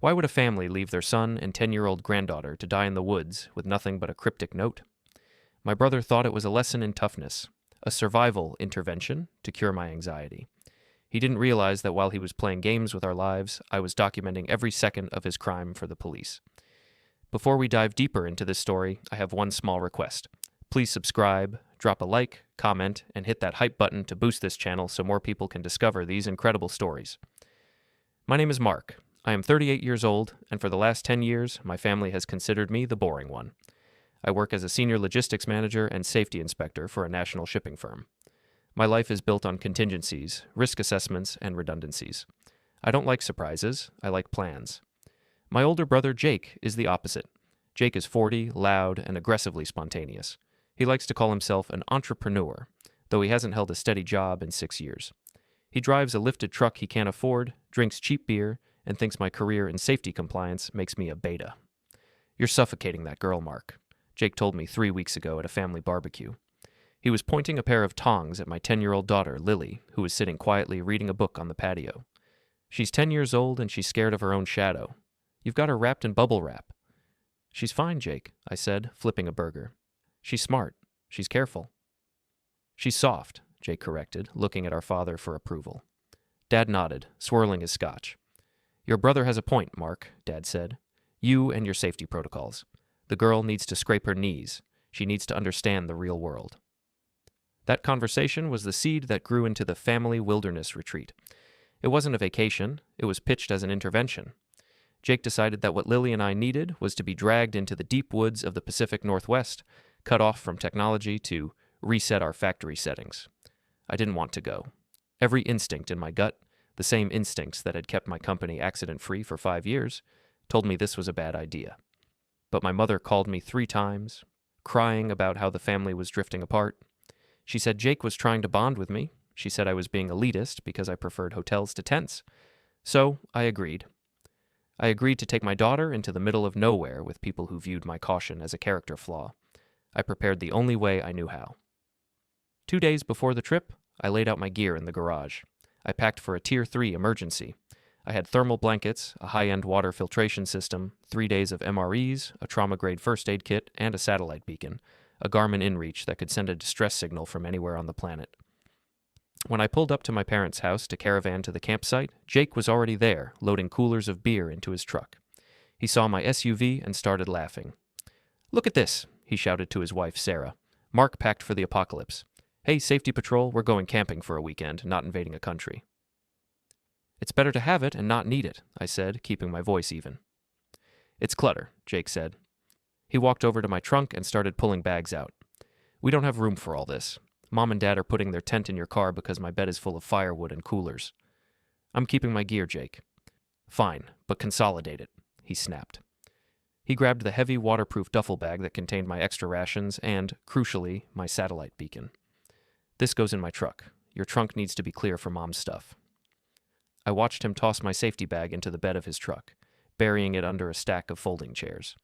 Why would a family leave their son and 10-year-old granddaughter to die in the woods with nothing but a cryptic note? My brother thought it was a lesson in toughness, a survival intervention to cure my anxiety. He didn't realize that while he was playing games with our lives, I was documenting every second of his crime for the police. Before we dive deeper into this story, I have one small request. Please subscribe, drop a like, comment, and hit that hype button to boost this channel so more people can discover these incredible stories. My name is Mark. I am 38 years old, and for the last 10 years, my family has considered me the boring one. I work as a senior logistics manager and safety inspector for a national shipping firm. My life is built on contingencies, risk assessments, and redundancies. I don't like surprises, I like plans. My older brother, Jake, is the opposite. Jake is 40, loud, and aggressively spontaneous. He likes to call himself an entrepreneur, though he hasn't held a steady job in 6 years. He drives a lifted truck he can't afford, drinks cheap beer, and thinks my career in safety compliance makes me a beta. You're suffocating that girl, Mark, Jake told me 3 weeks ago at a family barbecue. He was pointing a pair of tongs at my 10-year-old daughter, Lily, who was sitting quietly reading a book on the patio. She's 10 years old and she's scared of her own shadow. You've got her wrapped in bubble wrap. She's fine, Jake, I said, flipping a burger. She's smart. She's careful. She's soft, Jake corrected, looking at our father for approval. Dad nodded, swirling his scotch. Your brother has a point, Mark, Dad said. You and your safety protocols. The girl needs to scrape her knees. She needs to understand the real world. That conversation was the seed that grew into the family wilderness retreat. It wasn't a vacation. It was pitched as an intervention. Jake decided that what Lily and I needed was to be dragged into the deep woods of the Pacific Northwest, cut off from technology to reset our factory settings. I didn't want to go. Every instinct in my gut, the same instincts that had kept my company accident-free for 5 years, told me this was a bad idea. But my mother called me 3 times, crying about how the family was drifting apart. She said Jake was trying to bond with me. She said I was being elitist because I preferred hotels to tents. So I agreed. I agreed to take my daughter into the middle of nowhere with people who viewed my caution as a character flaw. I prepared the only way I knew how. 2 days before the trip, I laid out my gear in the garage. I packed for a Tier 3 emergency. I had thermal blankets, a high-end water filtration system, 3 days of MREs, a trauma-grade first aid kit, and a satellite beacon, a Garmin inReach that could send a distress signal from anywhere on the planet. When I pulled up to my parents' house to caravan to the campsite, Jake was already there, loading coolers of beer into his truck. He saw my SUV and started laughing. "Look at this," he shouted to his wife, Sarah. "Mark packed for the apocalypse. Hey, safety patrol, we're going camping for a weekend, not invading a country." "It's better to have it and not need it," I said, keeping my voice even. "It's clutter," Jake said. He walked over to my trunk and started pulling bags out. "We don't have room for all this. Mom and Dad are putting their tent in your car because my bed is full of firewood and coolers." "I'm keeping my gear, Jake." "Fine, but consolidate it," he snapped. He grabbed the heavy waterproof duffel bag that contained my extra rations and, crucially, my satellite beacon. "This goes in my truck. Your trunk needs to be clear for Mom's stuff." I watched him toss my safety bag into the bed of his truck, burying it under a stack of folding chairs.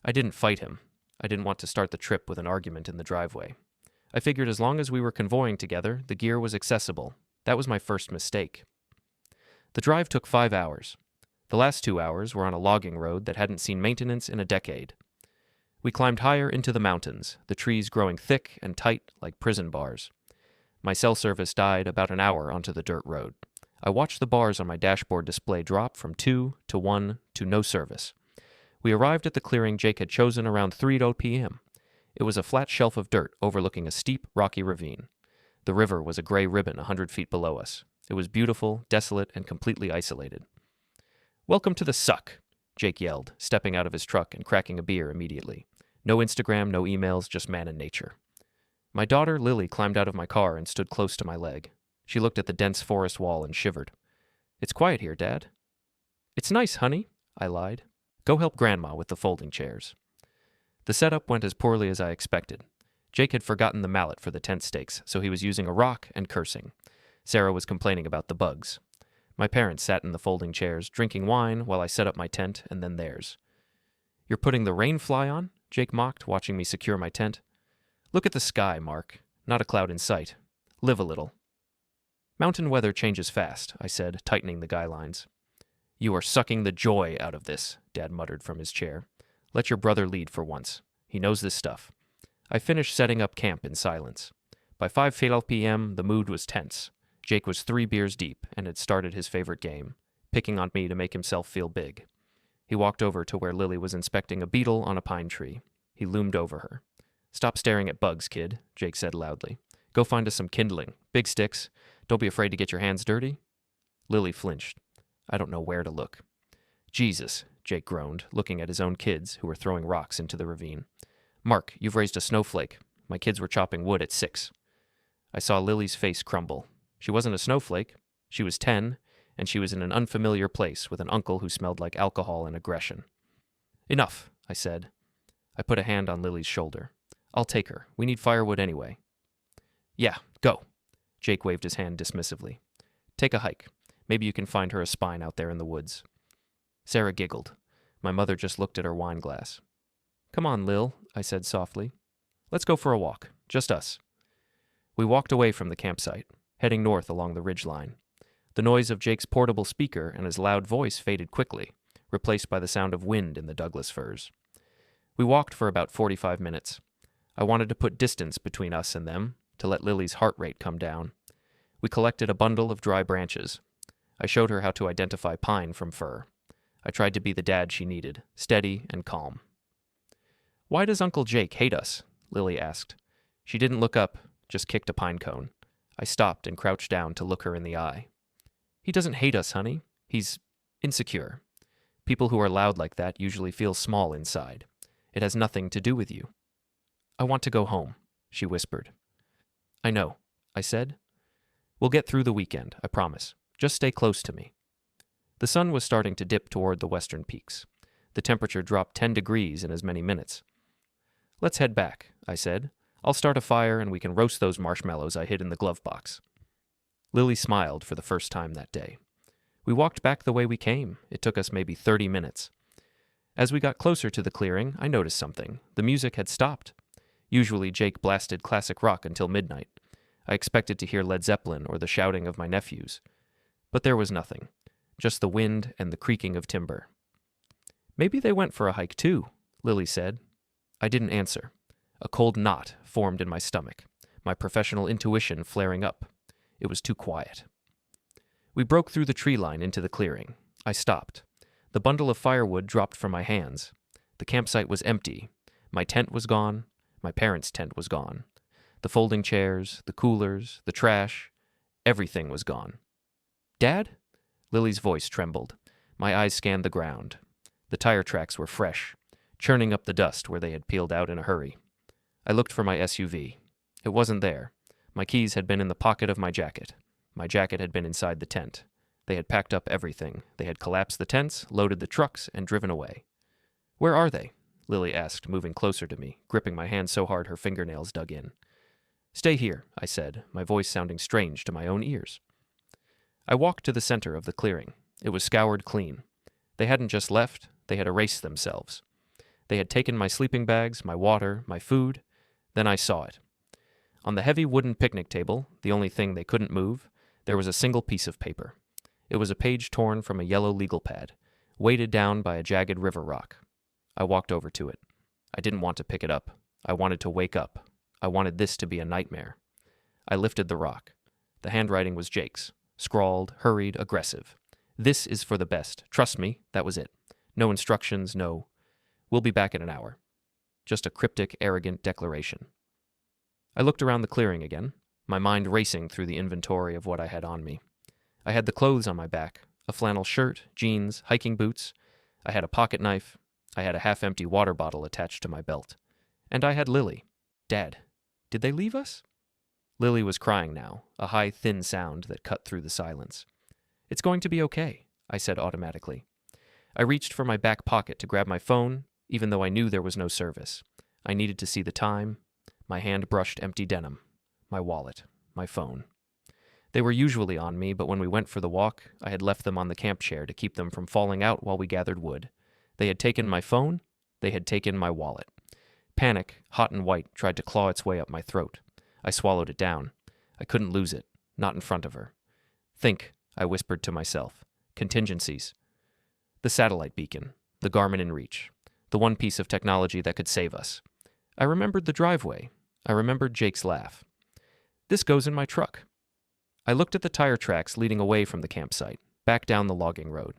I didn't fight him. I didn't want to start the trip with an argument in the driveway. I figured as long as we were convoying together, the gear was accessible. That was my first mistake. The drive took 5 hours. The last 2 hours were on a logging road that hadn't seen maintenance in a decade. We climbed higher into the mountains, the trees growing thick and tight like prison bars. My cell service died about an hour onto the dirt road. I watched the bars on my dashboard display drop from 2 to 1 to no service. We arrived at the clearing Jake had chosen around 3 p.m. It was a flat shelf of dirt overlooking a steep, rocky ravine. The river was a gray ribbon 100 feet below us. It was beautiful, desolate, and completely isolated. "Welcome to the suck," Jake yelled, stepping out of his truck and cracking a beer immediately. No Instagram, no emails, just man and nature. My daughter, Lily, climbed out of my car and stood close to my leg. She looked at the dense forest wall and shivered. "It's quiet here, Dad." "It's nice, honey," I lied. "Go help Grandma with the folding chairs." The setup went as poorly as I expected. Jake had forgotten the mallet for the tent stakes, so he was using a rock and cursing. Sarah was complaining about the bugs. My parents sat in the folding chairs, drinking wine while I set up my tent and then theirs. "You're putting the rain fly on?" Jake mocked, watching me secure my tent. "Look at the sky, Mark. Not a cloud in sight. Live a little." "Mountain weather changes fast," I said, tightening the guy lines. You are sucking the joy out of this, Dad muttered from his chair. Let your brother lead for once. He knows this stuff. I finished setting up camp in silence. By 5:12 p.m., the mood was tense. Jake was 3 beers deep and had started his favorite game, picking on me to make himself feel big. He walked over to where Lily was inspecting a beetle on a pine tree. He loomed over her. Stop staring at bugs, kid, Jake said loudly. Go find us some kindling. Big sticks. Don't be afraid to get your hands dirty. Lily flinched. I don't know where to look. Jesus, Jake groaned, looking at his own kids, who were throwing rocks into the ravine. Mark, you've raised a snowflake. My kids were chopping wood at 6. I saw Lily's face crumble. She wasn't a snowflake. She was 10, and she was in an unfamiliar place with an uncle who smelled like alcohol and aggression. Enough, I said. I put a hand on Lily's shoulder. I'll take her. We need firewood anyway. Yeah, go. Jake waved his hand dismissively. Take a hike. Maybe you can find her a spine out there in the woods. Sarah giggled. My mother just looked at her wine glass. Come on, Lil, I said softly. Let's go for a walk. Just us. We walked away from the campsite, heading north along the ridgeline. The noise of Jake's portable speaker and his loud voice faded quickly, replaced by the sound of wind in the Douglas firs. We walked for about 45 minutes. I wanted to put distance between us and them, to let Lily's heart rate come down. We collected a bundle of dry branches. I showed her how to identify pine from fir. I tried to be the dad she needed, steady and calm. Why does Uncle Jake hate us? Lily asked. She didn't look up, just kicked a pine cone. I stopped and crouched down to look her in the eye. He doesn't hate us, honey. He's insecure. People who are loud like that usually feel small inside. It has nothing to do with you. I want to go home, she whispered. I know, I said. We'll get through the weekend, I promise. Just stay close to me. The sun was starting to dip toward the western peaks. The temperature dropped 10 degrees in as many minutes. Let's head back, I said. I'll start a fire and we can roast those marshmallows I hid in the glove box. Lily smiled for the first time that day. We walked back the way we came. It took us maybe 30 minutes. As we got closer to the clearing, I noticed something. The music had stopped. Usually Jake blasted classic rock until midnight. I expected to hear Led Zeppelin or the shouting of my nephews. But there was nothing. Just the wind and the creaking of timber. Maybe they went for a hike too, Lily said. I didn't answer. A cold knot formed in my stomach, my professional intuition flaring up. It was too quiet. We broke through the tree line into the clearing. I stopped. The bundle of firewood dropped from my hands. The campsite was empty. My tent was gone. My parents' tent was gone. The folding chairs, the coolers, the trash, everything was gone. Dad? Lily's voice trembled. My eyes scanned the ground. The tire tracks were fresh, churning up the dust where they had peeled out in a hurry. I looked for my SUV. It wasn't there. My keys had been in the pocket of my jacket. My jacket had been inside the tent. They had packed up everything. They had collapsed the tents, loaded the trucks, and driven away. Where are they? Lily asked, moving closer to me, gripping my hand so hard her fingernails dug in. Stay here, I said, my voice sounding strange to my own ears. I walked to the center of the clearing. It was scoured clean. They hadn't just left, they had erased themselves. They had taken my sleeping bags, my water, my food. Then I saw it. On the heavy wooden picnic table, the only thing they couldn't move, there was a single piece of paper. It was a page torn from a yellow legal pad, weighted down by a jagged river rock. I walked over to it. I didn't want to pick it up. I wanted to wake up. I wanted this to be a nightmare. I lifted the rock. The handwriting was Jake's. Scrawled, hurried, aggressive. This is for the best. Trust me, that was it. No instructions, no. We'll be back in an hour. Just a cryptic, arrogant declaration. I looked around the clearing again, my mind racing through the inventory of what I had on me. I had the clothes on my back, a flannel shirt, jeans, hiking boots. I had a pocket knife. I had a half-empty water bottle attached to my belt. And I had Lily. Dad, did they leave us? Lily was crying now, a high, thin sound that cut through the silence. It's going to be okay, I said automatically. I reached for my back pocket to grab my phone, even though I knew there was no service. I needed to see the time. My hand brushed empty denim. My wallet. My phone. They were usually on me, but when we went for the walk, I had left them on the camp chair to keep them from falling out while we gathered wood. They had taken my phone. They had taken my wallet. Panic, hot and white, tried to claw its way up my throat. I swallowed it down. I couldn't lose it. Not in front of her. Think, I whispered to myself. Contingencies. The satellite beacon, the Garmin InReach, the one piece of technology that could save us. I remembered the driveway. I remembered Jake's laugh. This goes in my truck. I looked at the tire tracks leading away from the campsite, back down the logging road.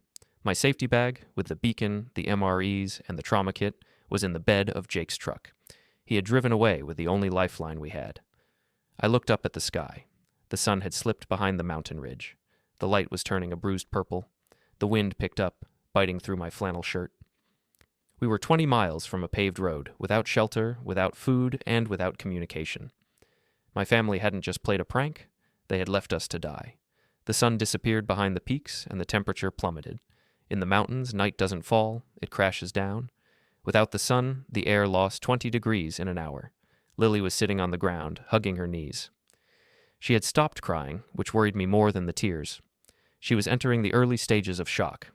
My safety bag, with the beacon, the MREs, and the trauma kit, was in the bed of Jake's truck. He had driven away with the only lifeline we had. I looked up at the sky. The sun had slipped behind the mountain ridge. The light was turning a bruised purple. The wind picked up, biting through my flannel shirt. We were 20 miles from a paved road, without shelter, without food, and without communication. My family hadn't just played a prank, they had left us to die. The sun disappeared behind the peaks, and the temperature plummeted. In the mountains, night doesn't fall, it crashes down. Without the sun, the air lost 20 degrees in an hour. Lily was sitting on the ground, hugging her knees. She had stopped crying, which worried me more than the tears. She was entering the early stages of shock.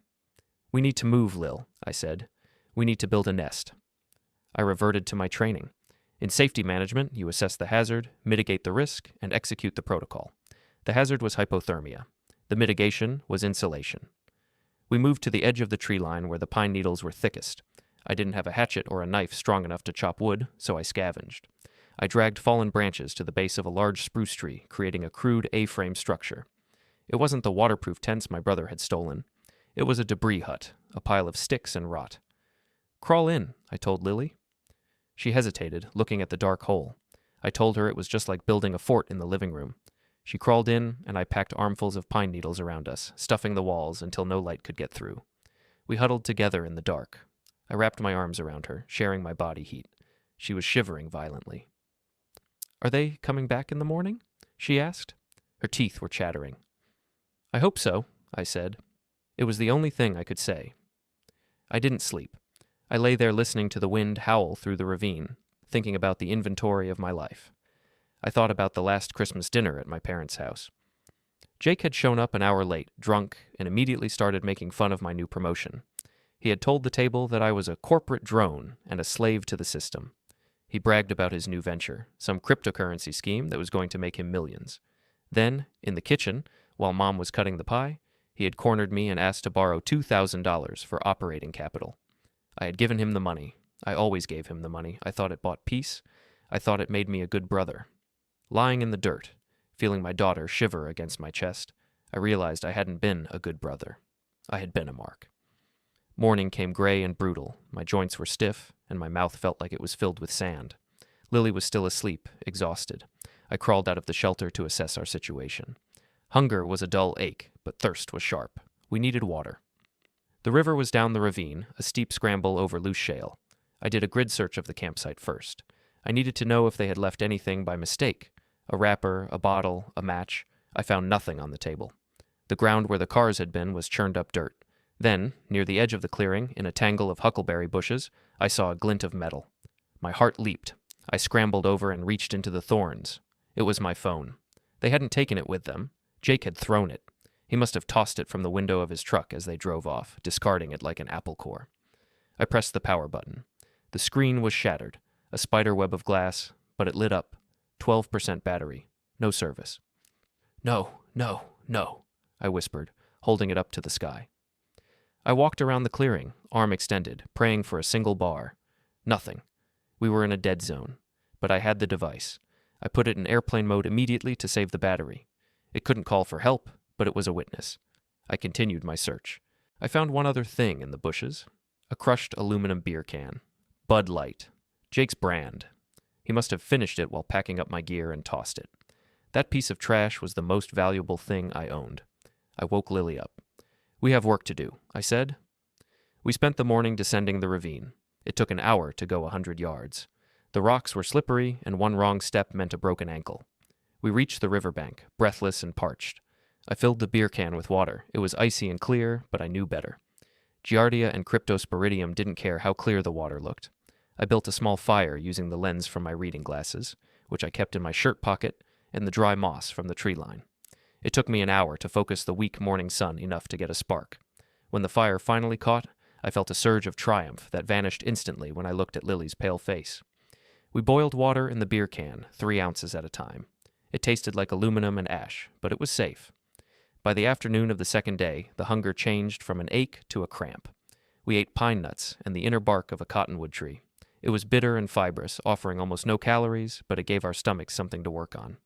"We need to move, Lil," I said. "We need to build a nest." I reverted to my training. In safety management, you assess the hazard, mitigate the risk, and execute the protocol. The hazard was hypothermia. The mitigation was insulation. We moved to the edge of the tree line where the pine needles were thickest. I didn't have a hatchet or a knife strong enough to chop wood, so I scavenged. I dragged fallen branches to the base of a large spruce tree, creating a crude A-frame structure. It wasn't the waterproof tents my brother had stolen. It was a debris hut, a pile of sticks and rot. "Crawl in," I told Lily. She hesitated, looking at the dark hole. I told her it was just like building a fort in the living room. She crawled in, and I packed armfuls of pine needles around us, stuffing the walls until no light could get through. We huddled together in the dark. I wrapped my arms around her, sharing my body heat. She was shivering violently. "Are they coming back in the morning?" she asked. Her teeth were chattering. "I hope so," I said. It was the only thing I could say. I didn't sleep. I lay there listening to the wind howl through the ravine, thinking about the inventory of my life. I thought about the last Christmas dinner at my parents' house. Jake had shown up an hour late, drunk, and immediately started making fun of my new promotion. He had told the table that I was a corporate drone and a slave to the system. He bragged about his new venture, some cryptocurrency scheme that was going to make him millions. Then, in the kitchen, while Mom was cutting the pie, he had cornered me and asked to borrow $2,000 for operating capital. I had given him the money. I always gave him the money. I thought it bought peace. I thought it made me a good brother. Lying in the dirt, feeling my daughter shiver against my chest, I realized I hadn't been a good brother. I had been a mark. Morning came gray and brutal. My joints were stiff, and my mouth felt like it was filled with sand. Lily was still asleep, exhausted. I crawled out of the shelter to assess our situation. Hunger was a dull ache, but thirst was sharp. We needed water. The river was down the ravine, a steep scramble over loose shale. I did a grid search of the campsite first. I needed to know if they had left anything by mistake. A wrapper, a bottle, a match. I found nothing on the table. The ground where the cars had been was churned up dirt. Then, near the edge of the clearing, in a tangle of huckleberry bushes, I saw a glint of metal. My heart leaped. I scrambled over and reached into the thorns. It was my phone. They hadn't taken it with them. Jake had thrown it. He must have tossed it from the window of his truck as they drove off, discarding it like an apple core. I pressed the power button. The screen was shattered, a spider web of glass, but it lit up. 12% battery. No service. "No, no, no," I whispered, holding it up to the sky. I walked around the clearing, arm extended, praying for a single bar. Nothing. We were in a dead zone. But I had the device. I put it in airplane mode immediately to save the battery. It couldn't call for help, but it was a witness. I continued my search. I found one other thing in the bushes. A crushed aluminum beer can. Bud Light. Jake's brand. He must have finished it while packing up my gear and tossed it. That piece of trash was the most valuable thing I owned. I woke Lily up. "We have work to do," I said. We spent the morning descending the ravine. It took an hour to go 100 yards. The rocks were slippery, and one wrong step meant a broken ankle. We reached the riverbank, breathless and parched. I filled the beer can with water. It was icy and clear, but I knew better. Giardia and Cryptosporidium didn't care how clear the water looked. I built a small fire using the lens from my reading glasses, which I kept in my shirt pocket, and the dry moss from the tree line. It took me an hour to focus the weak morning sun enough to get a spark. When the fire finally caught, I felt a surge of triumph that vanished instantly when I looked at Lily's pale face. We boiled water in the beer can, 3 ounces at a time. It tasted like aluminum and ash, but it was safe. By the afternoon of the second day, the hunger changed from an ache to a cramp. We ate pine nuts and the inner bark of a cottonwood tree. It was bitter and fibrous, offering almost no calories, but it gave our stomachs something to work on.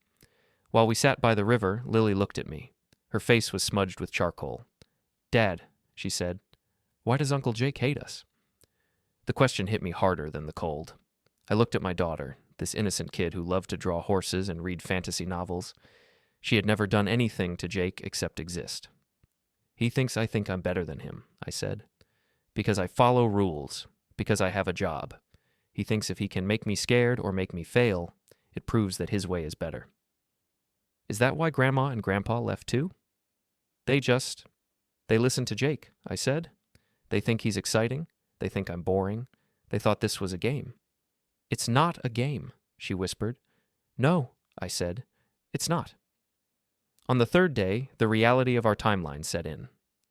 While we sat by the river, Lily looked at me. Her face was smudged with charcoal. "Dad," she said, "why does Uncle Jake hate us?" The question hit me harder than the cold. I looked at my daughter, this innocent kid who loved to draw horses and read fantasy novels. She had never done anything to Jake except exist. "He thinks I think I'm better than him," I said. "Because I follow rules, because I have a job. He thinks if he can make me scared or make me fail, it proves that his way is better." "Is that why Grandma and Grandpa left too?" They listen to Jake," I said. "They think he's exciting. They think I'm boring. They thought this was a game." "It's not a game," she whispered. "No," I said. "It's not." On the third day, the reality of our timeline set in.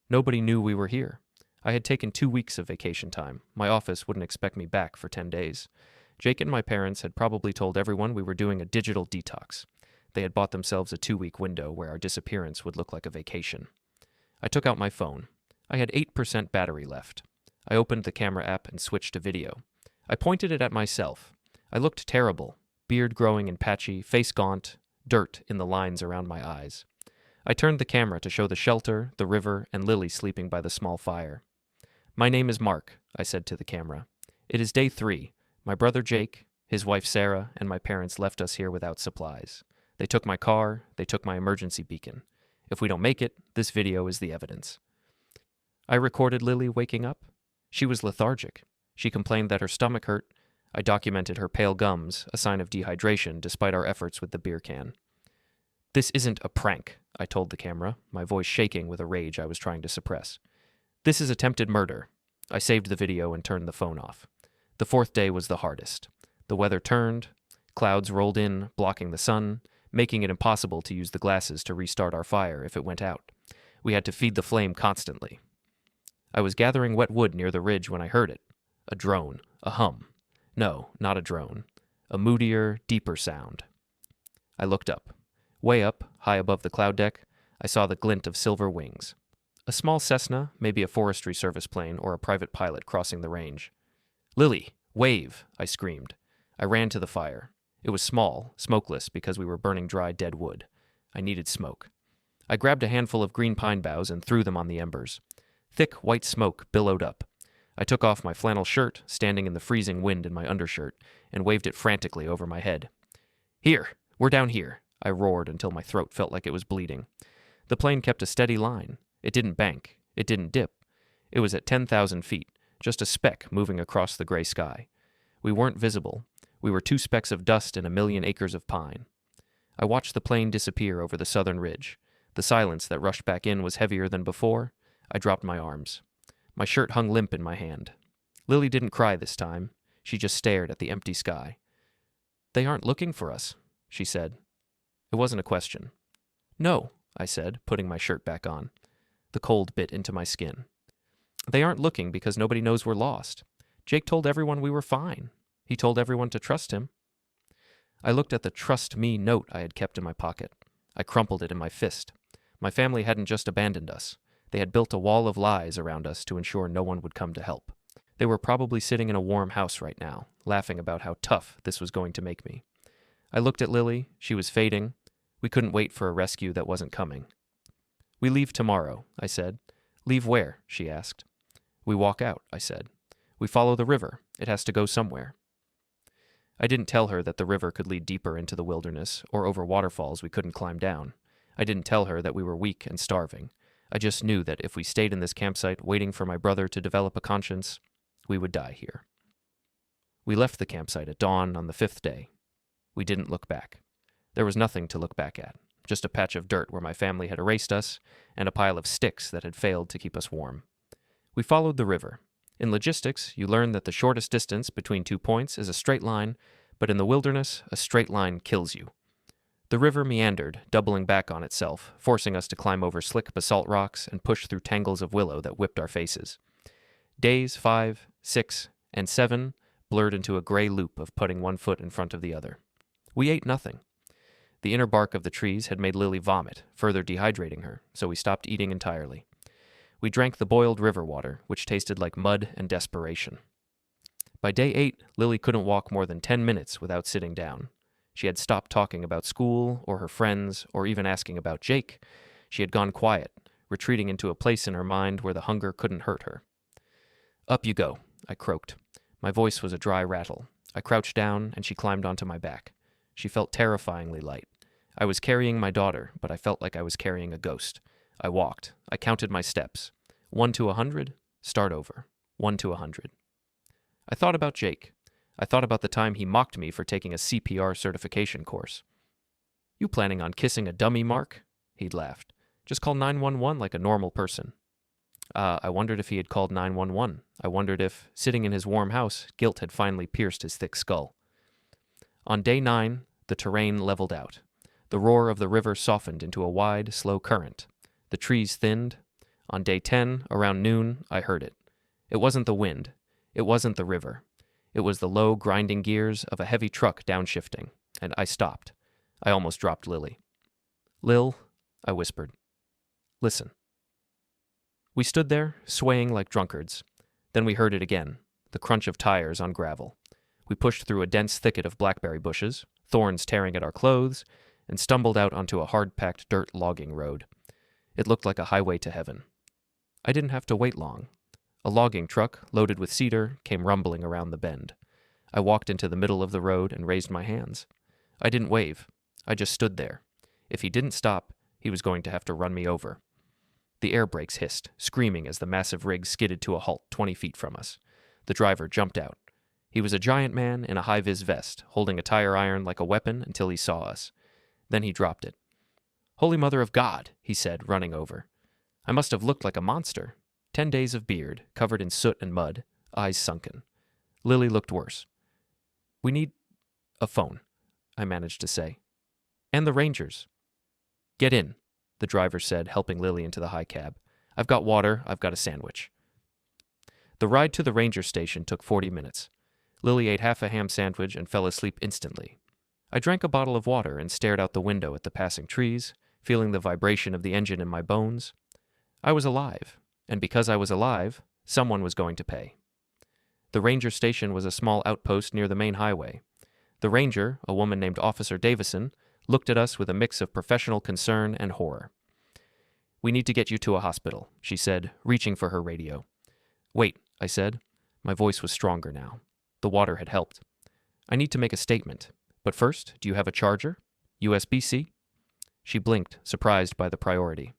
Nobody knew we were here. I had taken 2 weeks of vacation time. My office wouldn't expect me back for 10 days. Jake and my parents had probably told everyone we were doing a digital detox. They had bought themselves a 2-week window where our disappearance would look like a vacation. I took out my phone. I had 8% battery left. I opened the camera app and switched to video. I pointed it at myself. I looked terrible, beard growing and patchy, face gaunt, dirt in the lines around my eyes. I turned the camera to show the shelter, the river, and Lily sleeping by the small fire. "My name is Mark," I said to the camera. "It is day 3. My brother Jake, his wife Sarah, and my parents left us here without supplies. They took my car, they took my emergency beacon. If we don't make it, this video is the evidence." I recorded Lily waking up. She was lethargic. She complained that her stomach hurt. I documented her pale gums, a sign of dehydration despite our efforts with the beer can. "This isn't a prank," I told the camera, my voice shaking with a rage I was trying to suppress. "This is attempted murder." I saved the video and turned the phone off. The 4th day was the hardest. The weather turned. Clouds rolled in, blocking the sun, making it impossible to use the glasses to restart our fire if it went out. We had to feed the flame constantly. I was gathering wet wood near the ridge when I heard it. A drone. A hum. No, not a drone. A moodier, deeper sound. I looked up. Way up, high above the cloud deck, I saw the glint of silver wings. A small Cessna, maybe a Forestry Service plane or a private pilot crossing the range. "Lily, wave!" I screamed. I ran to the fire. It was small, smokeless because we were burning dry dead wood. I needed smoke. I grabbed a handful of green pine boughs and threw them on the embers. Thick white smoke billowed up. I took off my flannel shirt, standing in the freezing wind in my undershirt, and waved it frantically over my head. "Here! We're down here!" I roared until my throat felt like it was bleeding. The plane kept a steady line. It didn't bank. It didn't dip. It was at 10,000 feet, just a speck moving across the gray sky. We weren't visible. We were 2 specks of dust in a million acres of pine. I watched the plane disappear over the southern ridge. The silence that rushed back in was heavier than before. I dropped my arms. My shirt hung limp in my hand. Lily didn't cry this time. She just stared at the empty sky. "They aren't looking for us," she said. It wasn't a question. "No," I said, putting my shirt back on. The cold bit into my skin. "They aren't looking because nobody knows we're lost. Jake told everyone we were fine. He told everyone to trust him." I looked at the "trust me" note I had kept in my pocket. I crumpled it in my fist. My family hadn't just abandoned us. They had built a wall of lies around us to ensure no one would come to help. They were probably sitting in a warm house right now, laughing about how tough this was going to make me. I looked at Lily. She was fading. We couldn't wait for a rescue that wasn't coming. "We leave tomorrow," I said. "Leave where?" she asked. "We walk out," I said. "We follow the river. It has to go somewhere." I didn't tell her that the river could lead deeper into the wilderness or over waterfalls we couldn't climb down. I didn't tell her that we were weak and starving. I just knew that if we stayed in this campsite waiting for my brother to develop a conscience, we would die here. We left the campsite at dawn on the 5th day. We didn't look back. There was nothing to look back at, just a patch of dirt where my family had erased us and a pile of sticks that had failed to keep us warm. We followed the river. In logistics, you learn that the shortest distance between 2 points is a straight line, but in the wilderness, a straight line kills you. The river meandered, doubling back on itself, forcing us to climb over slick basalt rocks and push through tangles of willow that whipped our faces. Days 5, 6, and 7 blurred into a gray loop of putting one foot in front of the other. We ate nothing. The inner bark of the trees had made Lily vomit, further dehydrating her, so we stopped eating entirely. We drank the boiled river water, which tasted like mud and desperation. By day 8, Lily couldn't walk more than 10 minutes without sitting down. She had stopped talking about school or her friends or even asking about Jake. She had gone quiet, retreating into a place in her mind where the hunger couldn't hurt her. "Up you go," I croaked. My voice was a dry rattle. I crouched down and she climbed onto my back. She felt terrifyingly light. I was carrying my daughter, but I felt like I was carrying a ghost. I walked. I counted my steps. 1 to 100, start over. 1 to 100. I thought about Jake. I thought about the time he mocked me for taking a CPR certification course. "You planning on kissing a dummy, Mark?" He'd laughed. "Just call 911 like a normal person." I wondered if he had called 911. I wondered if, sitting in his warm house, guilt had finally pierced his thick skull. On day 9, the terrain leveled out. The roar of the river softened into a wide, slow current. The trees thinned. On day 10, around noon, I heard it. It wasn't the wind. It wasn't the river. It was the low, grinding gears of a heavy truck downshifting, and I stopped. I almost dropped Lily. "Lil," I whispered. "Listen." We stood there, swaying like drunkards. Then we heard it again, the crunch of tires on gravel. We pushed through a dense thicket of blackberry bushes, thorns tearing at our clothes, and stumbled out onto a hard-packed dirt logging road. It looked like a highway to heaven. I didn't have to wait long. A logging truck, loaded with cedar, came rumbling around the bend. I walked into the middle of the road and raised my hands. I didn't wave. I just stood there. If he didn't stop, he was going to have to run me over. The air brakes hissed, screaming as the massive rig skidded to a halt 20 feet from us. The driver jumped out. He was a giant man in a high-vis vest, holding a tire iron like a weapon until he saw us. Then he dropped it. "Holy Mother of God," he said, running over. I must have looked like a monster. 10 days of beard, covered in soot and mud, eyes sunken. Lily looked worse. "We need a phone," I managed to say. "And the Rangers." "Get in," the driver said, helping Lily into the high cab. "I've got water, I've got a sandwich." The ride to the ranger station took 40 minutes. Lily ate half a ham sandwich and fell asleep instantly. I drank a bottle of water and stared out the window at the passing trees, feeling the vibration of the engine in my bones. I was alive, and because I was alive, someone was going to pay. The ranger station was a small outpost near the main highway. The ranger, a woman named Officer Davison, looked at us with a mix of professional concern and horror. "We need to get you to a hospital," she said, reaching for her radio. "Wait," I said. My voice was stronger now. The water had helped. "I need to make a statement. But first, do you have a charger? USB-C?" She blinked, surprised by the priority.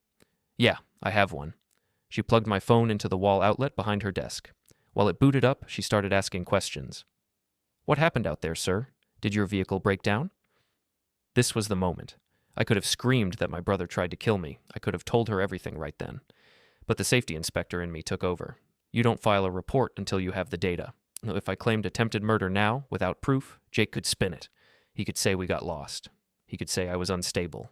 "Yeah, I have one." She plugged my phone into the wall outlet behind her desk. While it booted up, she started asking questions. "What happened out there, sir? Did your vehicle break down?" This was the moment. I could have screamed that my brother tried to kill me. I could have told her everything right then. But the safety inspector in me took over. You don't file a report until you have the data. If I claimed attempted murder now, without proof, Jake could spin it. He could say we got lost. He could say I was unstable.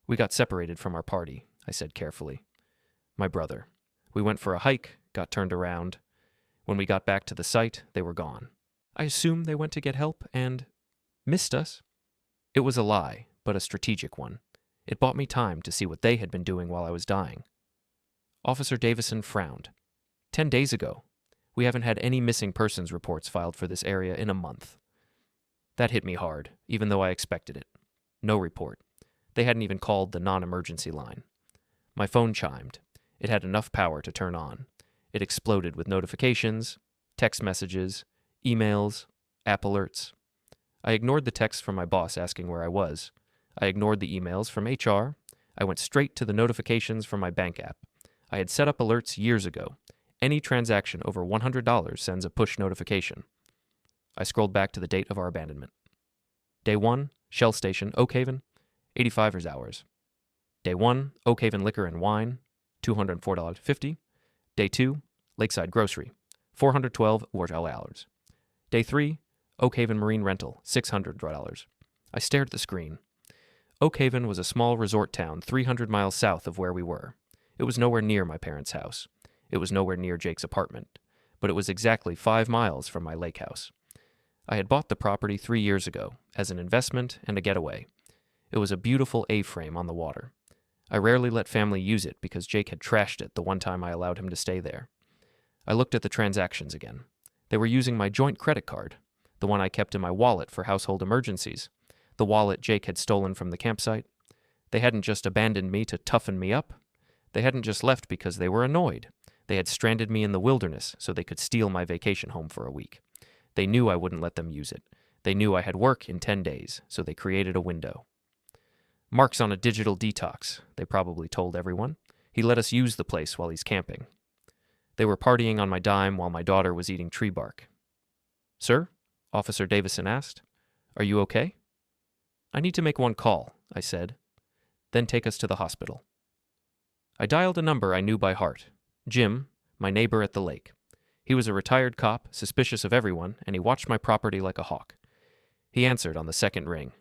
"We got separated from our party," I said carefully. "My brother. We went for a hike, got turned around. When we got back to the site, they were gone. I assume they went to get help and missed us." It was a lie, but a strategic one. It bought me time to see what they had been doing while I was dying. Officer Davison frowned. 10 days ago. We haven't had any missing persons reports filed for this area in a month. That hit me hard, even though I expected it. No report. They hadn't even called the non-emergency line. My phone chimed. It had enough power to turn on. It exploded with notifications, text messages, emails, app alerts. I ignored the texts from my boss asking where I was. I ignored the emails from HR. I went straight to the notifications from my bank app. I had set up alerts years ago. Any transaction over $100 sends a push notification. I scrolled back to the date of our abandonment. Day 1, Shell Station, Oak Haven, 85 hours. Day 1, Oak Haven Liquor and Wine, $204.50. Day 2, Lakeside Grocery, 412 hours. Day 3, Oak Haven Marine Rental, $600. I stared at the screen. Oak Haven was a small resort town 300 miles south of where we were. It was nowhere near my parents' house. It was nowhere near Jake's apartment. But it was exactly 5 miles from my lake house. I had bought the property 3 years ago, as an investment and a getaway. It was a beautiful A-frame on the water. I rarely let family use it because Jake had trashed it the one time I allowed him to stay there. I looked at the transactions again. They were using my joint credit card, the one I kept in my wallet for household emergencies, the wallet Jake had stolen from the campsite. They hadn't just abandoned me to toughen me up. They hadn't just left because they were annoyed. They had stranded me in the wilderness so they could steal my vacation home for a week. They knew I wouldn't let them use it. They knew I had work in 10 days, so they created a window. Mark's on a digital detox, they probably told everyone. He let us use the place while he's camping. They were partying on my dime while my daughter was eating tree bark. "Sir?" Officer Davison asked. "Are you okay?" "I need to make one call," I said. "Then take us to the hospital." I dialed a number I knew by heart. Jim, my neighbor at the lake. He was a retired cop, suspicious of everyone, and he watched my property like a hawk. He answered on the second ring.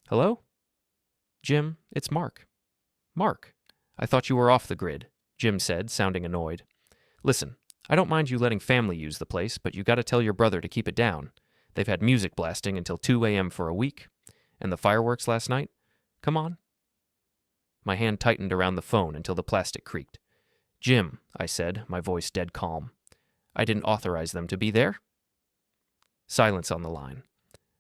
"Hello?" "Jim, it's Mark." "Mark, I thought you were off the grid," Jim said, sounding annoyed. "Listen, I don't mind you letting family use the place, but you gotta tell your brother to keep it down. They've had music blasting until 2 a.m. for a week. And the fireworks last night? Come on." My hand tightened around the phone until the plastic creaked. "Jim," I said, my voice dead calm. "I didn't authorize them to be there." Silence on the line.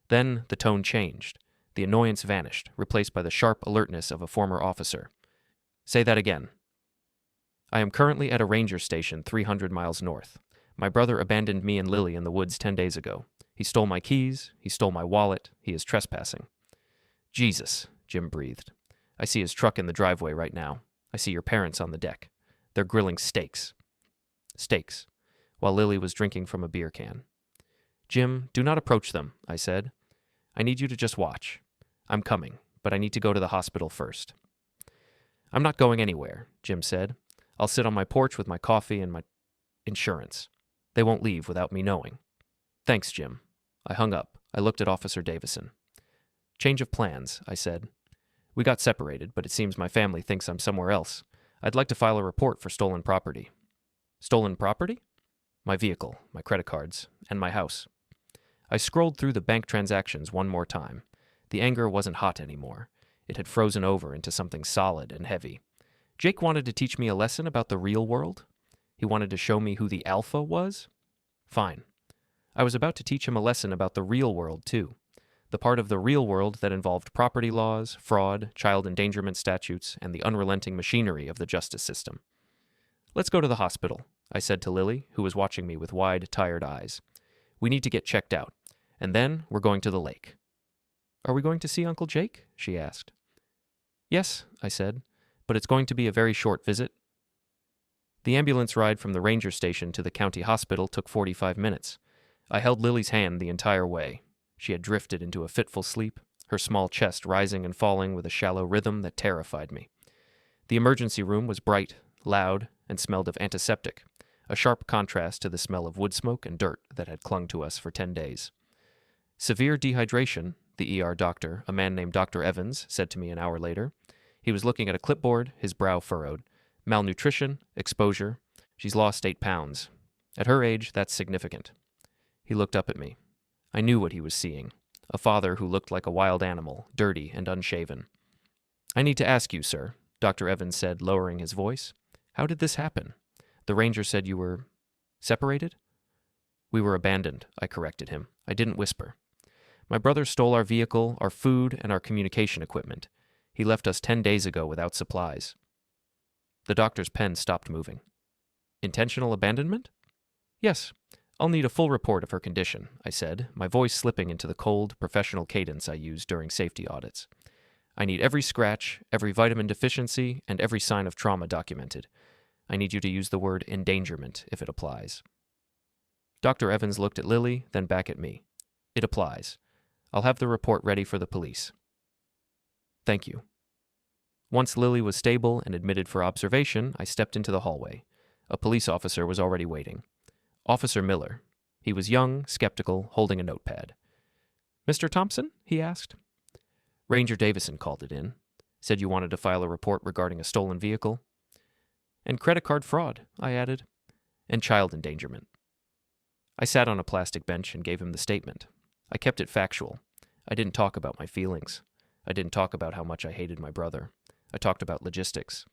Then the tone changed. The annoyance vanished, replaced by the sharp alertness of a former officer. "Say that again." "I am currently at a ranger station 300 miles north. My brother abandoned me and Lily in the woods 10 days ago. He stole my keys, he stole my wallet, he is trespassing." "Jesus," Jim breathed. "I see his truck in the driveway right now. I see your parents on the deck. They're grilling steaks." Steaks, while Lily was drinking from a beer can. "Jim, do not approach them," I said. "I need you to just watch. I'm coming, but I need to go to the hospital first." "I'm not going anywhere," Jim said. "I'll sit on my porch with my coffee and my insurance. They won't leave without me knowing." "Thanks, Jim." I hung up. I looked at Officer Davison. "Change of plans," I said. "We got separated, but it seems my family thinks I'm somewhere else. I'd like to file a report for stolen property." "Stolen property?" "My vehicle, my credit cards, and my house." I scrolled through the bank transactions one more time. The anger wasn't hot anymore. It had frozen over into something solid and heavy. Jake wanted to teach me a lesson about the real world. He wanted to show me who the alpha was. Fine. I was about to teach him a lesson about the real world, too. The part of the real world that involved property laws, fraud, child endangerment statutes, and the unrelenting machinery of the justice system. "Let's go to the hospital," I said to Lily, who was watching me with wide, tired eyes. "We need to get checked out. And then we're going to the lake." "Are we going to see Uncle Jake?" she asked. "Yes," I said, "but it's going to be a very short visit." The ambulance ride from the ranger station to the county hospital took 45 minutes. I held Lily's hand the entire way. She had drifted into a fitful sleep, her small chest rising and falling with a shallow rhythm that terrified me. The emergency room was bright, loud, and smelled of antiseptic, a sharp contrast to the smell of wood smoke and dirt that had clung to us for 10 days. "Severe dehydration," the ER doctor, a man named Dr. Evans, said to me an hour later. He was looking at a clipboard, his brow furrowed. "Malnutrition, exposure. She's lost 8 pounds. At her age, that's significant." He looked up at me. I knew what he was seeing. A father who looked like a wild animal, dirty and unshaven. "I need to ask you, sir," Dr. Evans said, lowering his voice. "How did this happen? The ranger said you were separated?" "We were abandoned," I corrected him. I didn't whisper. "My brother stole our vehicle, our food, and our communication equipment. He left us 10 days ago without supplies." The doctor's pen stopped moving. "Intentional abandonment?" "Yes. I'll need a full report of her condition," I said, my voice slipping into the cold, professional cadence I use during safety audits. "I need every scratch, every vitamin deficiency, and every sign of trauma documented. I need you to use the word endangerment if it applies." Dr. Evans looked at Lily, then back at me. "It applies. I'll have the report ready for the police." "Thank you." Once Lily was stable and admitted for observation, I stepped into the hallway. A police officer was already waiting. Officer Miller. He was young, skeptical, holding a notepad. "Mr. Thompson?" he asked. "Ranger Davison called it in. Said you wanted to file a report regarding a stolen vehicle." "And credit card fraud," I added. "And child endangerment." I sat on a plastic bench and gave him the statement. I kept it factual. I didn't talk about my feelings. I didn't talk about how much I hated my brother. I talked about logistics.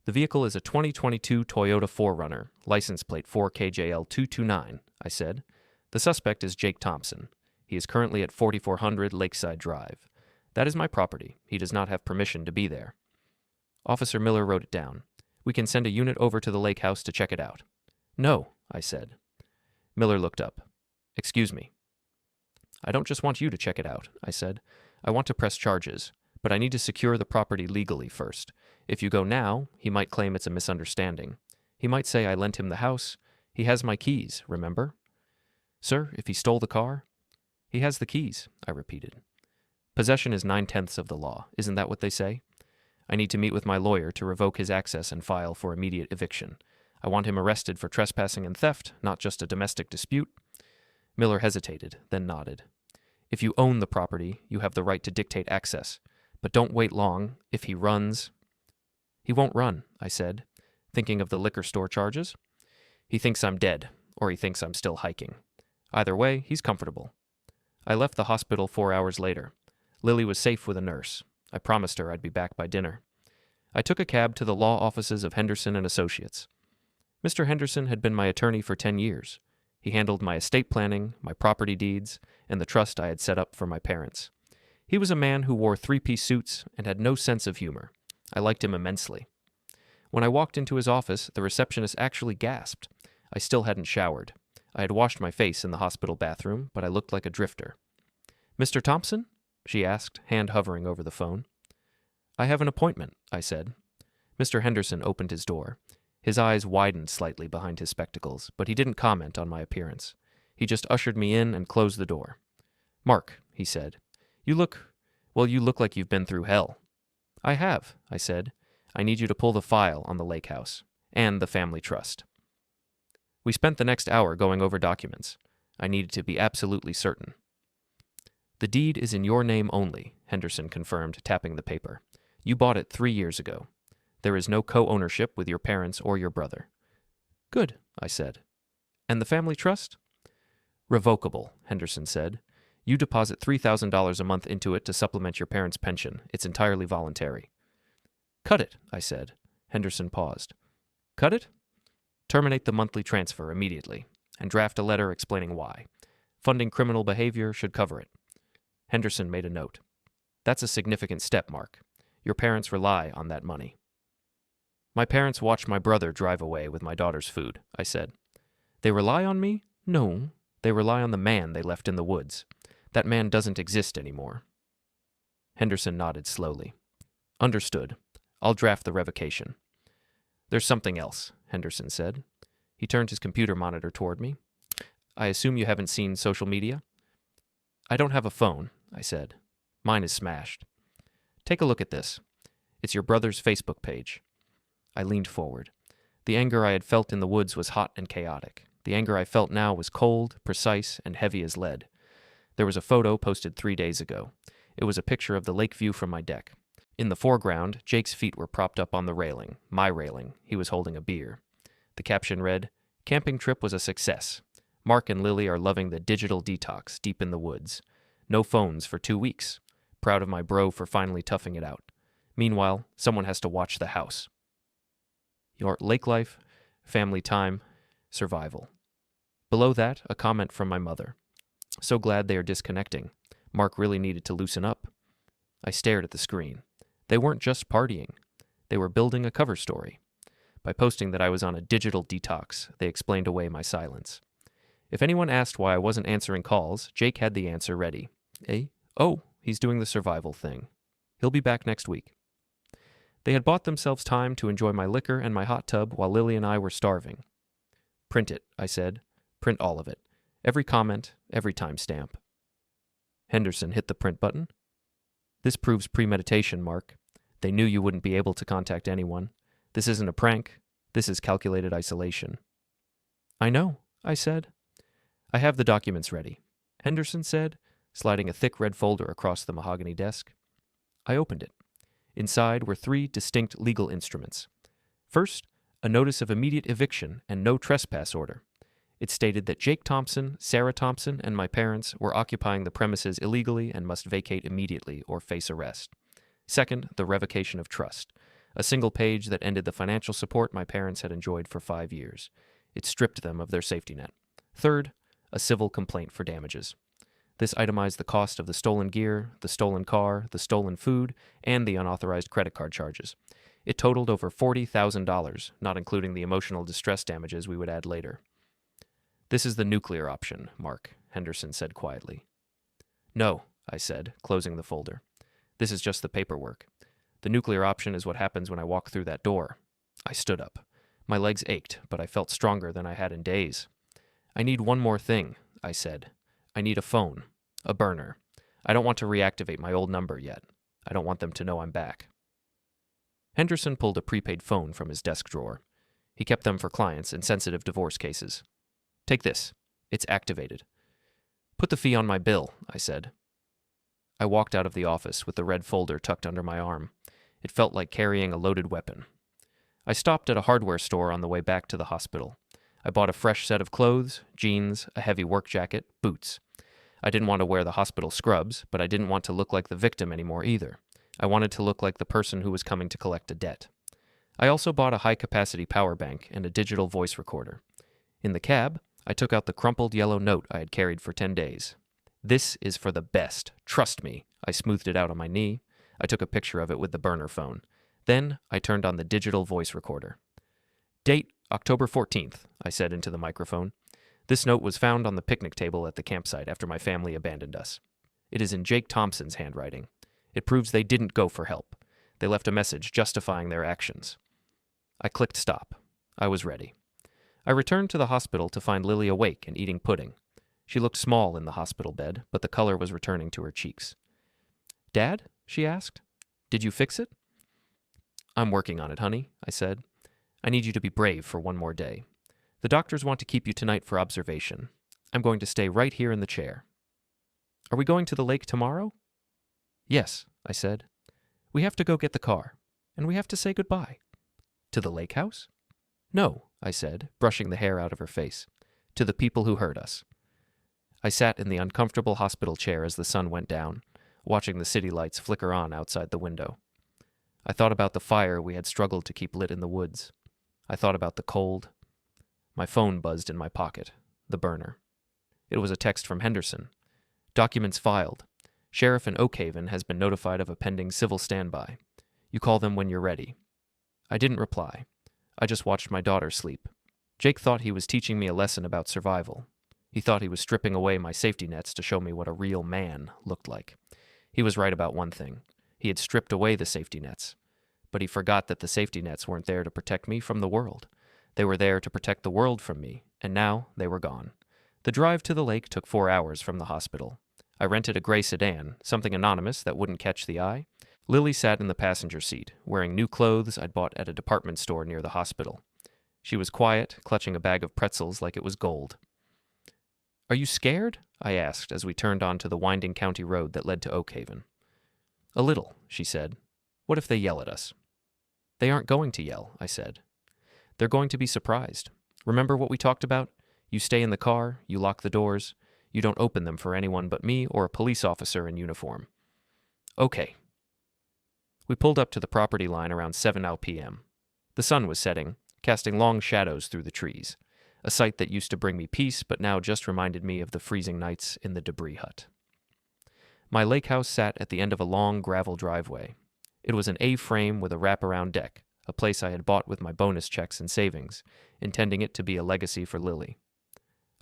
The vehicle is a 2022 Toyota 4Runner, license plate 4KJL229, I said. The suspect is Jake Thompson. He is currently at 4400 Lakeside Drive. That is my property. He does not have permission to be there. Officer Miller wrote it down. We can send a unit over to the lake house to check it out. No, I said. Miller looked up. Excuse me. I don't just want you to check it out, I said. I want to press charges, but I need to secure the property legally first. If you go now, he might claim it's a misunderstanding. He might say I lent him the house. He has my keys, remember? Sir, if he stole the car? He has the keys, I repeated. Possession is 9/10 of the law. Isn't that what they say? I need to meet with my lawyer to revoke his access and file for immediate eviction. I want him arrested for trespassing and theft, not just a domestic dispute. Miller hesitated, then nodded. If you own the property, you have the right to dictate access. But don't wait long. If he runs... He won't run, I said, thinking of the liquor store charges. He thinks I'm dead, or he thinks I'm still hiking. Either way, he's comfortable. I left the hospital 4 hours later. Lily was safe with a nurse. I promised her I'd be back by dinner. I took a cab to the law offices of Henderson and Associates. Mr. Henderson had been my attorney for 10 years. He handled my estate planning, my property deeds, and the trust I had set up for my parents. He was a man who wore three-piece suits and had no sense of humor. I liked him immensely. When I walked into his office, the receptionist actually gasped. I still hadn't showered. I had washed my face in the hospital bathroom, but I looked like a drifter. Mr. Thompson? She asked, hand hovering over the phone. I have an appointment, I said. Mr. Henderson opened his door. His eyes widened slightly behind his spectacles, but he didn't comment on my appearance. He just ushered me in and closed the door. Mark, he said, you look like you've been through hell. I have, I said. I need you to pull the file on the lake house and the family trust. We spent the next hour going over documents. I needed to be absolutely certain. The deed is in your name only, Henderson confirmed, tapping the paper. You bought it 3 years ago. There is no co-ownership with your parents or your brother. Good, I said. And the family trust? Revocable, Henderson said. You deposit $3,000 a month into it to supplement your parents' pension. It's entirely voluntary. Cut it, I said. Henderson paused. Cut it? Terminate the monthly transfer immediately, and draft a letter explaining why. Funding criminal behavior should cover it. Henderson made a note. That's a significant step, Mark. Your parents rely on that money. My parents watch my brother drive away with my daughter's food, I said. They rely on me? No, they rely on the man they left in the woods. That man doesn't exist anymore. Henderson nodded slowly. Understood. I'll draft the revocation. There's something else, Henderson said. He turned his computer monitor toward me. I assume you haven't seen social media? I don't have a phone, I said. Mine is smashed. Take a look at this. It's your brother's Facebook page. I leaned forward. The anger I had felt in the woods was hot and chaotic. The anger I felt now was cold, precise, and heavy as lead. There was a photo posted 3 days ago. It was a picture of the lake view from my deck. In the foreground, Jake's feet were propped up on the railing, my railing. He was holding a beer. The caption read, Camping trip was a success. Mark and Lily are loving the digital detox deep in the woods. No phones for 2 weeks. Proud of my bro for finally toughing it out. Meanwhile, someone has to watch the house. Your lake life, family time, survival. Below that, a comment from my mother. So glad they are disconnecting. Mark really needed to loosen up. I stared at the screen. They weren't just partying. They were building a cover story. By posting that I was on a digital detox, they explained away my silence. If anyone asked why I wasn't answering calls, Jake had the answer ready. Oh, he's doing the survival thing. He'll be back next week. They had bought themselves time to enjoy my liquor and my hot tub while Lily and I were starving. Print it, I said. Print all of it. Every comment, every timestamp. Henderson hit the print button. This proves premeditation, Mark. They knew you wouldn't be able to contact anyone. This isn't a prank. This is calculated isolation. I know, I said. I have the documents ready, Henderson said, sliding a thick red folder across the mahogany desk. I opened it. Inside were 3 distinct legal instruments. First, a notice of immediate eviction and no trespass order. It stated that Jake Thompson, Sarah Thompson, and my parents were occupying the premises illegally and must vacate immediately or face arrest. Second, the revocation of trust. A single page that ended the financial support my parents had enjoyed for 5 years. It stripped them of their safety net. Third, a civil complaint for damages. This itemized the cost of the stolen gear, the stolen car, the stolen food, and the unauthorized credit card charges. It totaled over $40,000, not including the emotional distress damages we would add later. "This is the nuclear option, Mark," Henderson said quietly. "No," I said, closing the folder. "This is just the paperwork. The nuclear option is what happens when I walk through that door." I stood up. My legs ached, but I felt stronger than I had in days. "I need one more thing," I said. "I need a phone. A burner. I don't want to reactivate my old number yet. I don't want them to know I'm back." Henderson pulled a prepaid phone from his desk drawer. He kept them for clients in sensitive divorce cases. "Take this. It's activated." "Put the fee on my bill," I said. I walked out of the office with the red folder tucked under my arm. It felt like carrying a loaded weapon. I stopped at a hardware store on the way back to the hospital. I bought a fresh set of clothes, jeans, a heavy work jacket, boots. I didn't want to wear the hospital scrubs, but I didn't want to look like the victim anymore either. I wanted to look like the person who was coming to collect a debt. I also bought a high-capacity power bank and a digital voice recorder. In the cab, I took out the crumpled yellow note I had carried for 10 days. "This is for the best. Trust me." I smoothed it out on my knee. I took a picture of it with the burner phone. Then I turned on the digital voice recorder. "Date, October 14th, I said into the microphone. "This note was found on the picnic table at the campsite after my family abandoned us. It is in Jake Thompson's handwriting. It proves they didn't go for help. They left a message justifying their actions." I clicked stop. I was ready. I returned to the hospital to find Lily awake and eating pudding. She looked small in the hospital bed, but the color was returning to her cheeks. "Dad?" she asked. "Did you fix it?" "I'm working on it, honey," I said. "I need you to be brave for one more day. The doctors want to keep you tonight for observation. I'm going to stay right here in the chair." "Are we going to the lake tomorrow?" "Yes," I said. "We have to go get the car, and we have to say goodbye." "To the lake house?" "No," I said, brushing the hair out of her face. "To the people who hurt us." I sat in the uncomfortable hospital chair as the sun went down, watching the city lights flicker on outside the window. I thought about the fire we had struggled to keep lit in the woods. I thought about the cold. My phone buzzed in my pocket, the burner. It was a text from Henderson. "Documents filed. Sheriff in Oakhaven has been notified of a pending civil standby. You call them when you're ready." I didn't reply. I just watched my daughter sleep. Jake thought he was teaching me a lesson about survival. He thought he was stripping away my safety nets to show me what a real man looked like. He was right about one thing. He had stripped away the safety nets. But he forgot that the safety nets weren't there to protect me from the world. They were there to protect the world from me, and now they were gone. The drive to the lake took 4 hours from the hospital. I rented a gray sedan, something anonymous that wouldn't catch the eye. Lily sat in the passenger seat, wearing new clothes I'd bought at a department store near the hospital. She was quiet, clutching a bag of pretzels like it was gold. "Are you scared?" I asked as we turned onto the winding county road that led to Oakhaven. "A little," she said. "What if they yell at us?" "They aren't going to yell," I said. "They're going to be surprised. Remember what we talked about? You stay in the car, you lock the doors, you don't open them for anyone but me or a police officer in uniform." "Okay." We pulled up to the property line around 7 p.m. The sun was setting, casting long shadows through the trees, a sight that used to bring me peace but now just reminded me of the freezing nights in the debris hut. My lake house sat at the end of a long gravel driveway. It was an A-frame with a wraparound deck, a place I had bought with my bonus checks and savings, intending it to be a legacy for Lily.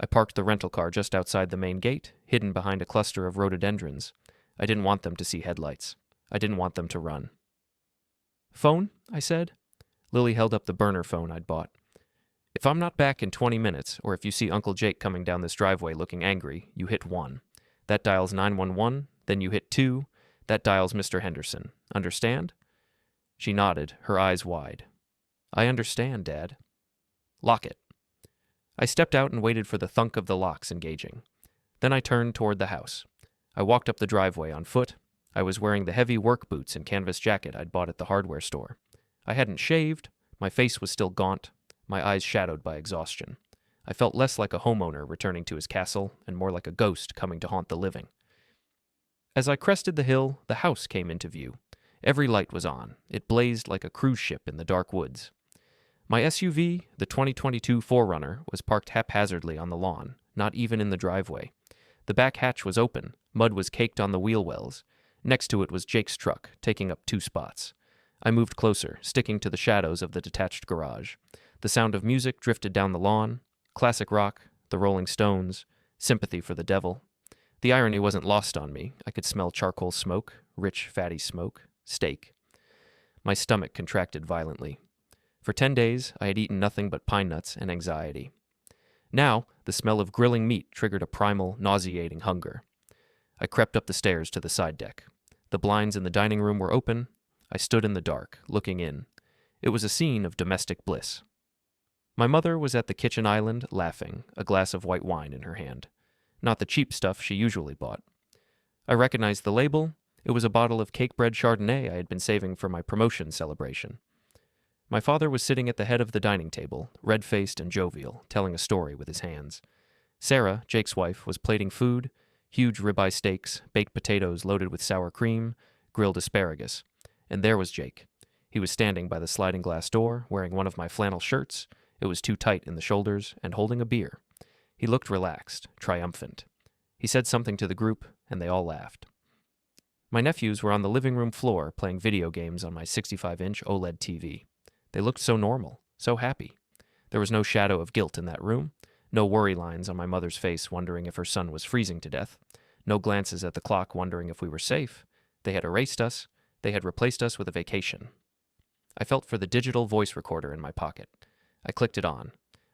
I parked the rental car just outside the main gate, hidden behind a cluster of rhododendrons. I didn't want them to see headlights. I didn't want them to run. "Phone?" I said. Lily held up the burner phone I'd bought. "If I'm not back in 20 minutes, or if you see Uncle Jake coming down this driveway looking angry, you hit 1. That dials 911, then you hit 2. That dials Mr. Henderson. Understand?" She nodded, her eyes wide. "I understand, Dad." "Lock it." I stepped out and waited for the thunk of the locks engaging. Then I turned toward the house. I walked up the driveway on foot. I was wearing the heavy work boots and canvas jacket I'd bought at the hardware store. I hadn't shaved. My face was still gaunt, my eyes shadowed by exhaustion. I felt less like a homeowner returning to his castle and more like a ghost coming to haunt the living. As I crested the hill, the house came into view. Every light was on. It blazed like a cruise ship in the dark woods. My SUV, the 2022 4Runner, was parked haphazardly on the lawn, not even in the driveway. The back hatch was open. Mud was caked on the wheel wells. Next to it was Jake's truck, taking up 2 spots. I moved closer, sticking to the shadows of the detached garage. The sound of music drifted down the lawn. Classic rock, the Rolling Stones, Sympathy for the Devil. The irony wasn't lost on me. I could smell charcoal smoke, rich, fatty smoke, steak. My stomach contracted violently. For 10 days, I had eaten nothing but pine nuts and anxiety. Now, the smell of grilling meat triggered a primal, nauseating hunger. I crept up the stairs to the side deck. The blinds in the dining room were open. I stood in the dark, looking in. It was a scene of domestic bliss. My mother was at the kitchen island, laughing, a glass of white wine in her hand. Not the cheap stuff she usually bought. I recognized the label. It was a bottle of cake-bread Chardonnay I had been saving for my promotion celebration. My father was sitting at the head of the dining table, red-faced and jovial, telling a story with his hands. Sarah, Jake's wife, was plating food, huge ribeye steaks, baked potatoes loaded with sour cream, grilled asparagus. And there was Jake. He was standing by the sliding glass door, wearing one of my flannel shirts. It was too tight in the shoulders, and holding a beer. He looked relaxed, triumphant. He said something to the group, and they all laughed. My nephews were on the living room floor playing video games on my 65-inch OLED TV. They looked so normal, so happy. There was no shadow of guilt in that room, no worry lines on my mother's face wondering if her son was freezing to death, no glances at the clock wondering if we were safe. They had erased us. They had replaced us with a vacation. I felt for the digital voice recorder in my pocket. I clicked it on.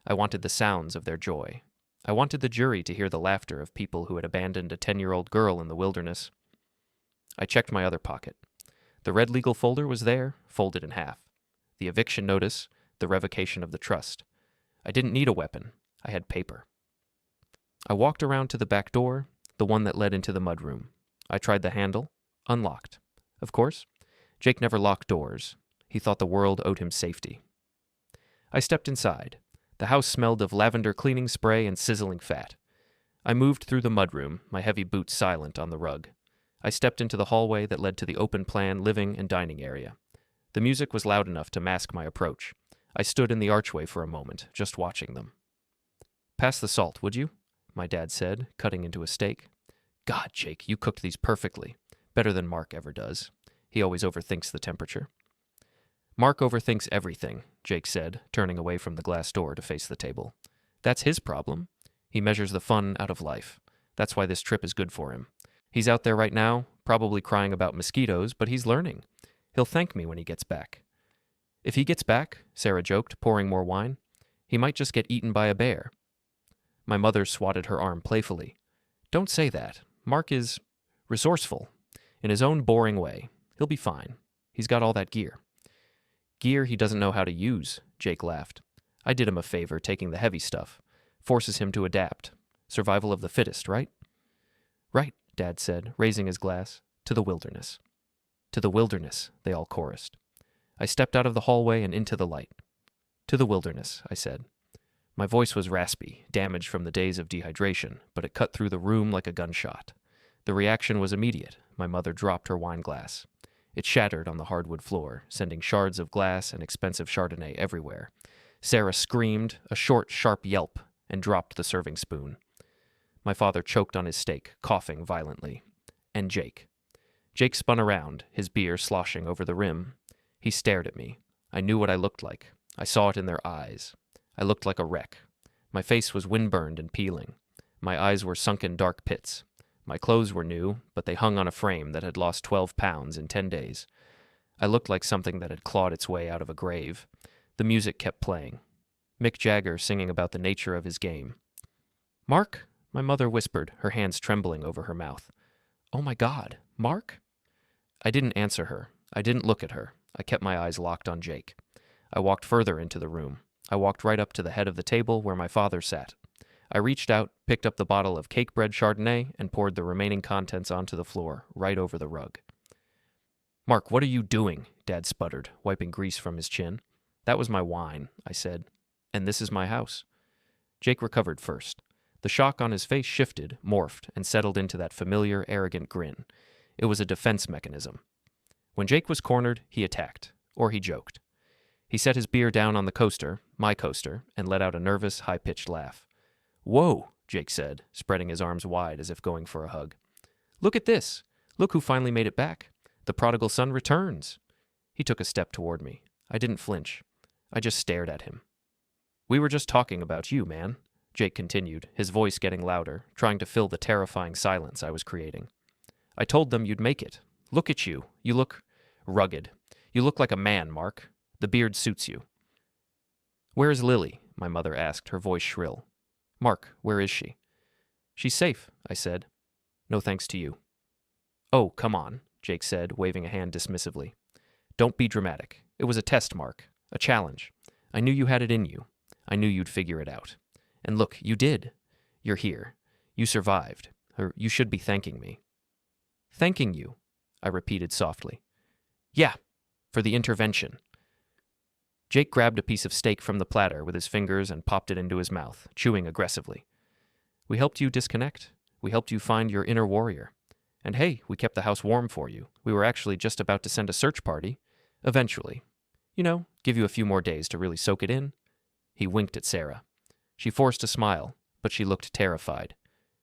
I wanted the sounds of their joy. I wanted the jury to hear the laughter of people who had abandoned a 10-year-old girl in the wilderness. I checked my other pocket. The red legal folder was there, folded in half. The eviction notice, the revocation of the trust. I didn't need a weapon. I had paper. I walked around to the back door, the one that led into the mudroom. I tried the handle. Unlocked. Of course, Jake never locked doors. He thought the world owed him safety. I stepped inside. The house smelled of lavender cleaning spray and sizzling fat. I moved through the mudroom, my heavy boots silent on the rug. I stepped into the hallway that led to the open-plan living and dining area. The music was loud enough to mask my approach. I stood in the archway for a moment, just watching them. "Pass the salt, would you?" my dad said, cutting into a steak. "God, Jake, you cooked these perfectly. Better than Mark ever does. He always overthinks the temperature." "Mark overthinks everything," Jake said, turning away from the glass door to face the table. "That's his problem. He measures the fun out of life. That's why this trip is good for him. He's out there right now, probably crying about mosquitoes, but he's learning. He'll thank me when he gets back." "If he gets back," Sarah joked, pouring more wine, "he might just get eaten by a bear." My mother swatted her arm playfully. "Don't say that. Mark is resourceful. In his own boring way. He'll be fine. He's got all that gear." "Gear he doesn't know how to use," Jake laughed. "I did him a favor taking the heavy stuff. Forces him to adapt. Survival of the fittest, right?" "Right," Dad said, raising his glass. "To the wilderness." "To the wilderness," they all chorused. I stepped out of the hallway and into the light. "To the wilderness," I said. My voice was raspy, damaged from the days of dehydration, but it cut through the room like a gunshot. The reaction was immediate. My mother dropped her wine glass. It shattered on the hardwood floor, sending shards of glass and expensive Chardonnay everywhere. Sarah screamed, a short, sharp yelp, and dropped the serving spoon. My father choked on his steak, coughing violently. And Jake. Jake spun around, his beer sloshing over the rim. He stared at me. I knew what I looked like. I saw it in their eyes. I looked like a wreck. My face was windburned and peeling. My eyes were sunken dark pits. My clothes were new, but they hung on a frame that had lost 12 pounds in 10 days. I looked like something that had clawed its way out of a grave. The music kept playing. Mick Jagger singing about the nature of his game. "Mark?" my mother whispered, her hands trembling over her mouth. "Oh my God, Mark?" I didn't answer her. I didn't look at her. I kept my eyes locked on Jake. I walked further into the room. I walked right up to the head of the table where my father sat. I reached out, picked up the bottle of cake-bread Chardonnay, and poured the remaining contents onto the floor, right over the rug. "Mark, what are you doing?" Dad sputtered, wiping grease from his chin. "That was my wine," I said. "And this is my house." Jake recovered first. The shock on his face shifted, morphed, and settled into that familiar, arrogant grin. It was a defense mechanism. When Jake was cornered, he attacked, or he joked. He set his beer down on the coaster, my coaster, and let out a nervous, high-pitched laugh. "Whoa," Jake said, spreading his arms wide as if going for a hug. "Look at this. Look who finally made it back. The prodigal son returns." He took a step toward me. I didn't flinch. I just stared at him. "We were just talking about you, man," Jake continued, his voice getting louder, trying to fill the terrifying silence I was creating. "I told them you'd make it. Look at you. You look rugged. You look like a man, Mark. The beard suits you." "Where is Lily?" my mother asked, her voice shrill. "Mark, where is she?" "She's safe," I said. "No thanks to you." "Oh, come on," Jake said, waving a hand dismissively. "Don't be dramatic. It was a test, Mark. A challenge. I knew you had it in you. I knew you'd figure it out. And look, you did. You're here. You survived. Or you should be thanking me." "Thanking you," I repeated softly. "Yeah, for the intervention." Jake grabbed a piece of steak from the platter with his fingers and popped it into his mouth, chewing aggressively. "We helped you disconnect. We helped you find your inner warrior. And hey, we kept the house warm for you. We were actually just about to send a search party. Eventually. You know, give you a few more days to really soak it in." He winked at Sarah. She forced a smile, but she looked terrified.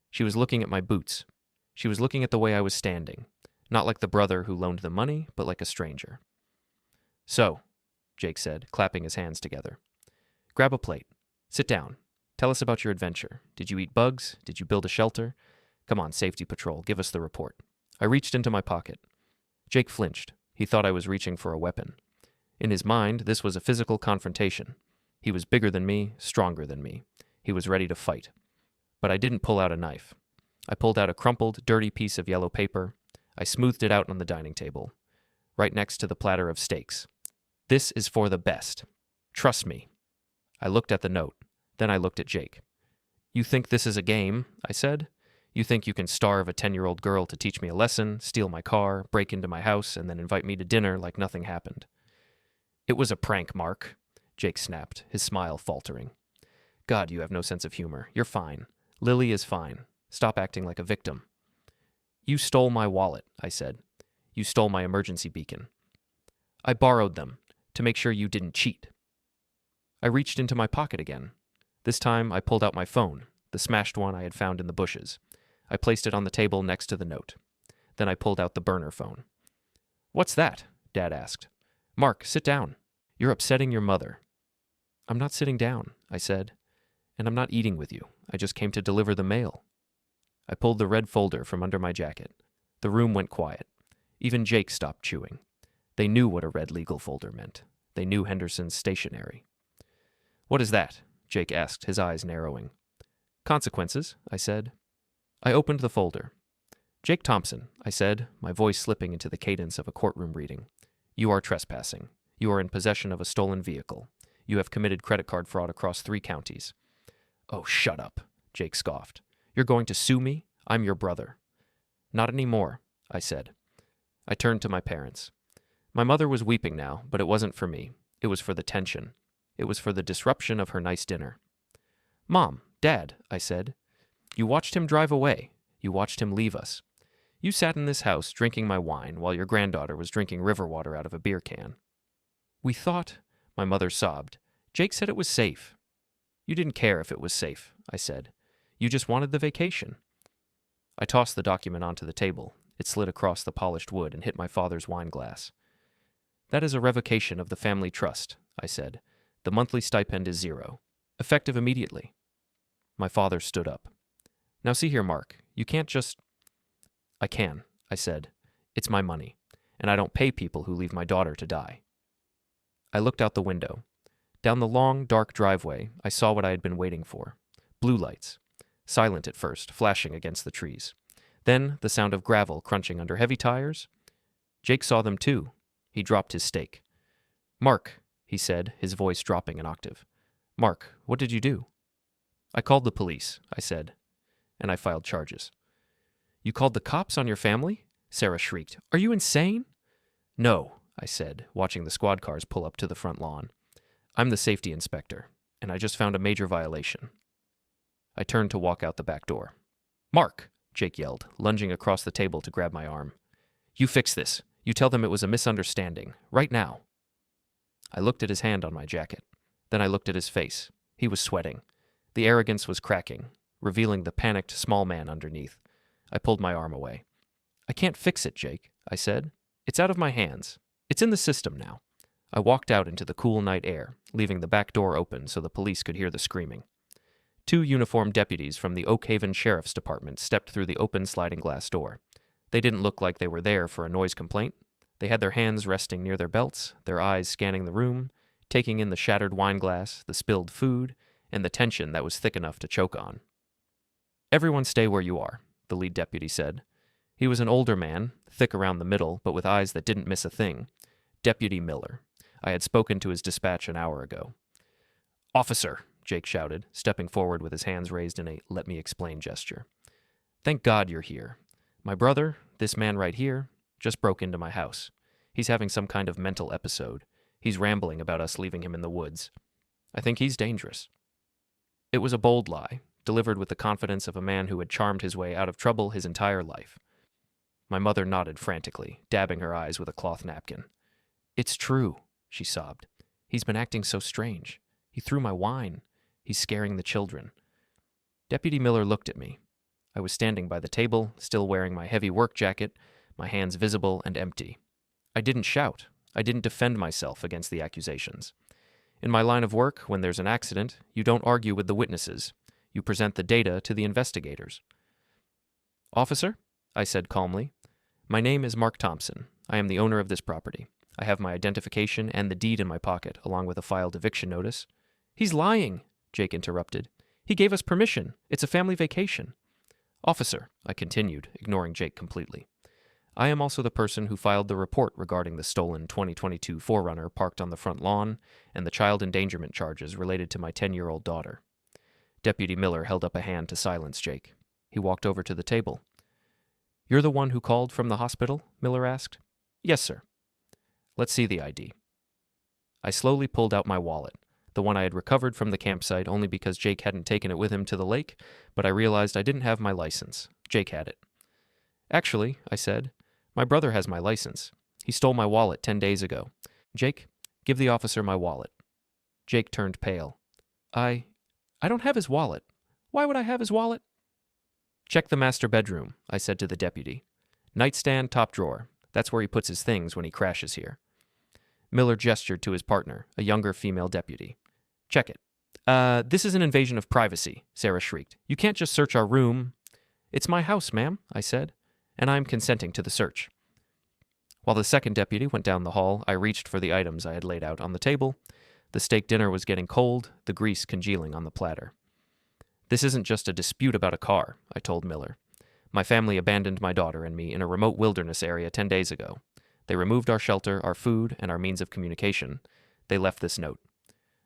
She was looking at my boots. She was looking at the way I was standing, not like the brother who loaned the money, but like a stranger. "So," Jake said, clapping his hands together. "Grab a plate. Sit down. Tell us about your adventure. Did you eat bugs? Did you build a shelter? Come on, safety patrol, give us the report." I reached into my pocket. Jake flinched. He thought I was reaching for a weapon. In his mind, this was a physical confrontation. He was bigger than me, stronger than me. He was ready to fight. But I didn't pull out a knife. I pulled out a crumpled, dirty piece of yellow paper. I smoothed it out on the dining table, right next to the platter of steaks. "This is for the best. Trust me." I looked at the note. Then I looked at Jake. "You think this is a game?" I said. "You think you can starve a 10-year-old girl to teach me a lesson, steal my car, break into my house, and then invite me to dinner like nothing happened?" "It was a prank, Mark," Jake snapped, his smile faltering. "God, you have no sense of humor. You're fine. Lily is fine. Stop acting like a victim." "You stole my wallet," I said. "You stole my emergency beacon." "I borrowed them to make sure you didn't cheat." I reached into my pocket again. This time I pulled out my phone, the smashed one I had found in the bushes. I placed it on the table next to the note. Then I pulled out the burner phone. "What's that?" Dad asked. "Mark, sit down. You're upsetting your mother." "I'm not sitting down," I said. "And I'm not eating with you. I just came to deliver the mail." I pulled the red folder from under my jacket. The room went quiet. Even Jake stopped chewing. They knew what a red legal folder meant. They knew Henderson's stationery. "What is that?" Jake asked, his eyes narrowing. "Consequences," I said. I opened the folder. "Jake Thompson," I said, my voice slipping into the cadence of a courtroom reading. "You are trespassing. You are in possession of a stolen vehicle. You have committed credit card fraud across 3 counties. "Oh, shut up," Jake scoffed. "You're going to sue me? I'm your brother." "Not anymore," I said. I turned to my parents. My mother was weeping now, but it wasn't for me. It was for the tension. It was for the disruption of her nice dinner. "Mom, Dad," I said, "you watched him drive away. You watched him leave us. You sat in this house drinking my wine while your granddaughter was drinking river water out of a beer can." "We thought," my mother sobbed. "Jake said it was safe." "You didn't care if it was safe," I said. "You just wanted the vacation." I tossed the document onto the table. It slid across the polished wood and hit my father's wine glass. "That is a revocation of the family trust," I said. "The monthly stipend is 0. Effective immediately." My father stood up. "Now see here, Mark. You can't just—" "I can," I said. "It's my money, and I don't pay people who leave my daughter to die." I looked out the window. Down the long, dark driveway, I saw what I had been waiting for. Blue lights. Silent at first, flashing against the trees. Then the sound of gravel crunching under heavy tires. Jake saw them too. He dropped his steak. "Mark," he said, his voice dropping an octave. "Mark, what did you do?" "I called the police," I said, and I filed charges. "You called the cops on your family?" Sarah shrieked. "Are you insane?" "No," I said, watching the squad cars pull up to the front lawn. "I'm the safety inspector, and I just found a major violation." I turned to walk out the back door. "Mark!" Jake yelled, lunging across the table to grab my arm. "You fix this. You tell them it was a misunderstanding, right now." I looked at his hand on my jacket. Then I looked at his face. He was sweating. The arrogance was cracking, revealing the panicked small man underneath. I pulled my arm away. "I can't fix it, Jake," I said. "It's out of my hands. It's in the system now." I walked out into the cool night air, leaving the back door open so the police could hear the screaming. 2 uniformed deputies from the Oak Haven Sheriff's Department stepped through the open sliding glass door. They didn't look like they were there for a noise complaint. They had their hands resting near their belts, their eyes scanning the room, taking in the shattered wine glass, the spilled food, and the tension that was thick enough to choke on. "Everyone stay where you are," the lead deputy said. He was an older man, thick around the middle, but with eyes that didn't miss a thing. Deputy Miller. I had spoken to his dispatch an hour ago. "Officer," Jake shouted, stepping forward with his hands raised in a let me explain gesture. "Thank God you're here. My brother, this man right here, just broke into my house. He's having some kind of mental episode. He's rambling about us leaving him in the woods. I think he's dangerous." It was a bold lie, delivered with the confidence of a man who had charmed his way out of trouble his entire life. My mother nodded frantically, dabbing her eyes with a cloth napkin. "It's true," she sobbed. "He's been acting so strange. He threw my wine. He's scaring the children." Deputy Miller looked at me. I was standing by the table, still wearing my heavy work jacket, my hands visible and empty. I didn't shout. I didn't defend myself against the accusations. In my line of work, when there's an accident, you don't argue with the witnesses. You present the data to the investigators. "Officer," I said calmly, "my name is Mark Thompson. I am the owner of this property. I have my identification and the deed in my pocket, along with a filed eviction notice." "He's lying," Jake interrupted. "He gave us permission. It's a family vacation." "Officer," I continued, ignoring Jake completely, "I am also the person who filed the report regarding the stolen 2022 4Runner parked on the front lawn and the child endangerment charges related to my 10-year-old daughter." Deputy Miller held up a hand to silence Jake. He walked over to the table. "You're the one who called from the hospital?" Miller asked. "Yes, sir." "Let's see the ID." I slowly pulled out my wallet, the one I had recovered from the campsite only because Jake hadn't taken it with him to the lake, but I realized I didn't have my license. Jake had it. "Actually," I said, "my brother has my license. He stole my wallet 10 days ago. Jake, give the officer my wallet." Jake turned pale. I don't have his wallet. Why would I have his wallet?" "Check the master bedroom," I said to the deputy. "Nightstand, top drawer. That's where he puts his things when he crashes here." Miller gestured to his partner, a younger female deputy. "Check it." This is an invasion of privacy," Sarah shrieked. "You can't just search our room." "It's my house, ma'am," I said, "and I'm consenting to the search." While the second deputy went down the hall, I reached for the items I had laid out on the table. The steak dinner was getting cold, the grease congealing on the platter. "This isn't just a dispute about a car," I told Miller. "My family abandoned my daughter and me in a remote wilderness area 10 days ago. They removed our shelter, our food, and our means of communication. They left this note."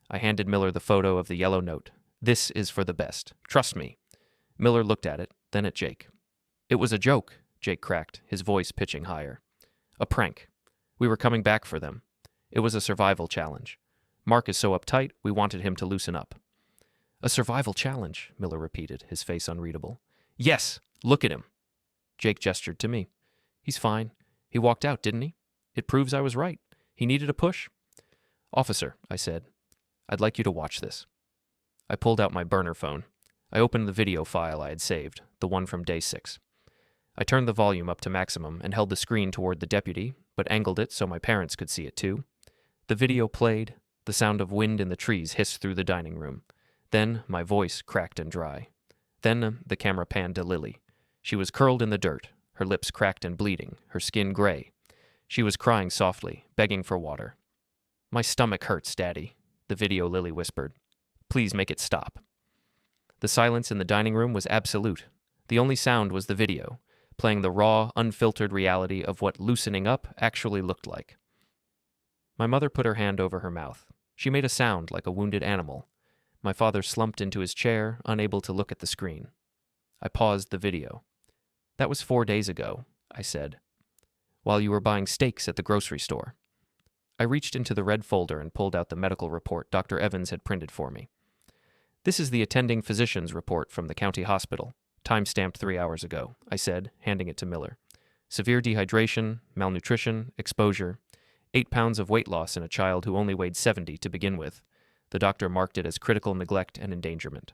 I handed Miller the photo of the yellow note. "This is for the best. Trust me." Miller looked at it, then at Jake. "It was a joke," Jake cracked, his voice pitching higher. "A prank. We were coming back for them. It was a survival challenge. Mark is so uptight, we wanted him to loosen up." "A survival challenge," Miller repeated, his face unreadable. "Yes! Look at him." Jake gestured to me. "He's fine. He walked out, didn't he? It proves I was right. He needed a push." "Officer," I said, "I'd like you to watch this." I pulled out my burner phone. I opened the video file I had saved, the one from day 6. I turned the volume up to maximum and held the screen toward the deputy, but angled it so my parents could see it too. The video played. The sound of wind in the trees hissed through the dining room. Then my voice cracked and dry. Then the camera panned to Lily. She was curled in the dirt, her lips cracked and bleeding, her skin gray. She was crying softly, begging for water. "My stomach hurts, Daddy," the video Lily whispered. "Please make it stop." The silence in the dining room was absolute. The only sound was the video, playing the raw, unfiltered reality of what loosening up actually looked like. My mother put her hand over her mouth. She made a sound like a wounded animal. My father slumped into his chair, unable to look at the screen. I paused the video. "That was 4 days ago," I said, "while you were buying steaks at the grocery store." I reached into the red folder and pulled out the medical report Dr. Evans had printed for me. "This is the attending physician's report from the county hospital, time-stamped 3 hours ago," I said, handing it to Miller. Severe dehydration, malnutrition, exposure, 8 pounds of weight loss in a child who only weighed 70 to begin with. The doctor marked it as critical neglect and endangerment.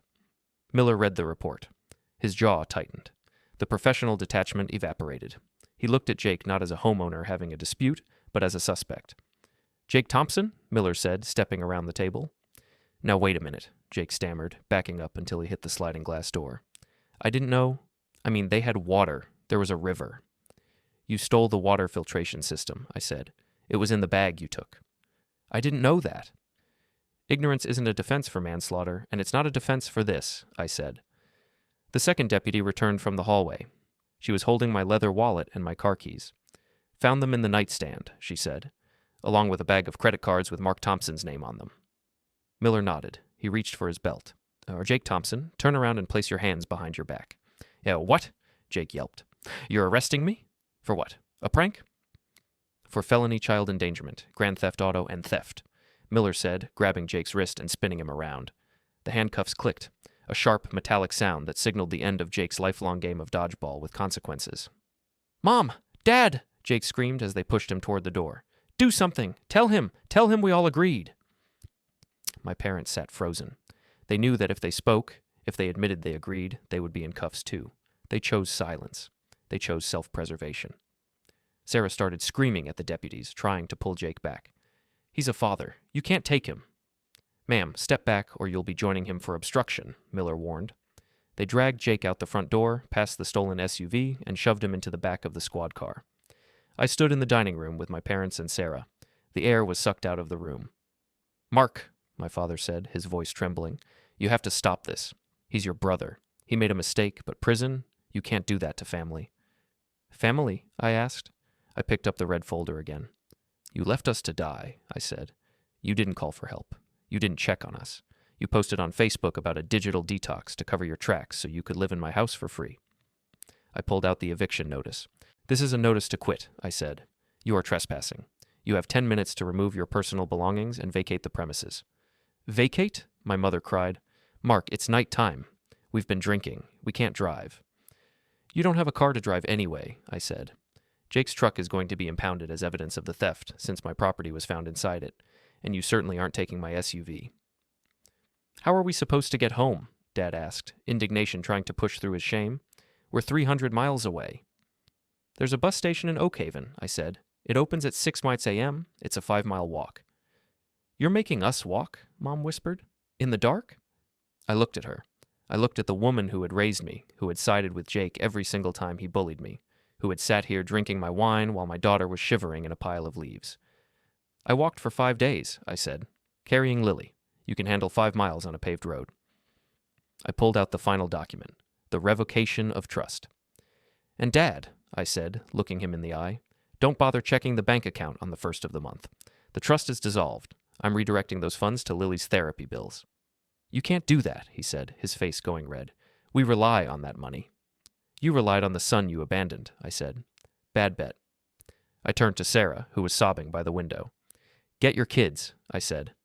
Miller read the report. His jaw tightened. The professional detachment evaporated. He looked at Jake not as a homeowner having a dispute, but as a suspect. "Jake Thompson?" Miller said, stepping around the table. "Now wait a minute," Jake stammered, backing up until he hit the sliding glass door. "I didn't know. They had water. There was a river." "You stole the water filtration system," I said. "It was in the bag you took." "I didn't know that." "Ignorance isn't a defense for manslaughter, and it's not a defense for this," I said. The second deputy returned from the hallway. She was holding my leather wallet and my car keys. "Found them in the nightstand," she said, along with a bag of credit cards with Mark Thompson's name on them. Miller nodded. He reached for his belt. "Jake Thompson, turn around and place your hands behind your back." "What?" Jake yelped. "You're arresting me? For what? A prank?" "For felony child endangerment, grand theft auto, and theft," Miller said, grabbing Jake's wrist and spinning him around. The handcuffs clicked, a sharp, metallic sound that signaled the end of Jake's lifelong game of dodgeball with consequences. "Mom! Dad!" Jake screamed as they pushed him toward the door. "Do something! Tell him we all agreed!" My parents sat frozen. They knew that if they spoke, if they admitted they agreed, they would be in cuffs too. They chose silence. They chose self-preservation. Sarah started screaming at the deputies, trying to pull Jake back. "He's a father. You can't take him." "Ma'am, step back or you'll be joining him for obstruction," Miller warned. They dragged Jake out the front door, past the stolen SUV, and shoved him into the back of the squad car. I stood in the dining room with my parents and Sarah. The air was sucked out of the room. "Mark," my father said, his voice trembling, "you have to stop this. He's your brother. He made a mistake, but prison? You can't do that to family." "Family?" I asked. I picked up the red folder again. "You left us to die," I said. "You didn't call for help. You didn't check on us. You posted on Facebook about a digital detox to cover your tracks so you could live in my house for free." I pulled out the eviction notice. "This is a notice to quit," I said. "You are trespassing. You have 10 minutes to remove your personal belongings and vacate the premises." "Vacate?" my mother cried. "Mark, it's night time. We've been drinking. We can't drive." "You don't have a car to drive anyway," I said. "Jake's truck is going to be impounded as evidence of the theft, since my property was found inside it, and you certainly aren't taking my SUV." "How are we supposed to get home?" Dad asked, indignation trying to push through his shame. "We're 300 miles away." "There's a bus station in Oakhaven," I said. "It opens at 6 a.m. It's a 5-mile walk." "You're making us walk?" Mom whispered. "In the dark?" I looked at her. I looked at the woman who had raised me, who had sided with Jake every single time he bullied me, who had sat here drinking my wine while my daughter was shivering in a pile of leaves. "I walked for 5 days," I said, "carrying Lily. You can handle 5 miles on a paved road." I pulled out the final document, the revocation of trust. "And Dad," I said, looking him in the eye, "don't bother checking the bank account on the 1st of the month. The trust is dissolved. I'm redirecting those funds to Lily's therapy bills." "You can't do that," he said, his face going red. "We rely on that money." "You relied on the son you abandoned," I said. "Bad bet." I turned to Sarah, who was sobbing by the window. "Get your kids," I said.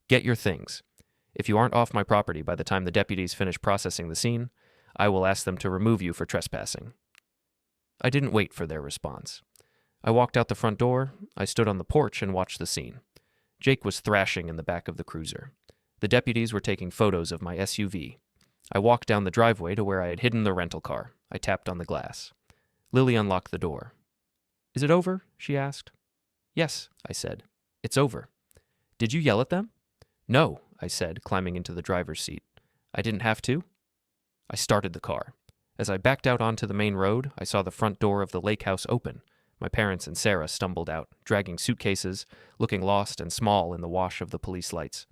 "Get your things. If you aren't off my property by the time the deputies finish processing the scene, I will ask them to remove you for trespassing." I didn't wait for their response. I walked out the front door, I stood on the porch and watched the scene. Jake was thrashing in the back of the cruiser. The deputies were taking photos of my SUV. I walked down the driveway to where I had hidden the rental car. I tapped on the glass. Lily unlocked the door. "Is it over?" she asked. "Yes," I said. "It's over." "Did you yell at them?" "No," I said, climbing into the driver's seat. "I didn't have to." I started the car. As I backed out onto the main road, I saw the front door of the lake house open. My parents and Sarah stumbled out, dragging suitcases, looking lost and small in the wash of the police lights.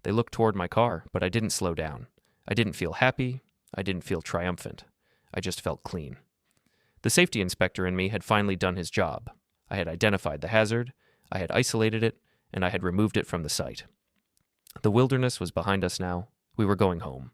They looked toward my car, but I didn't slow down. I didn't feel happy. I didn't feel triumphant. I just felt clean. The safety inspector in me had finally done his job. I had identified the hazard, I had isolated it, and I had removed it from the site. The wilderness was behind us now. We were going home.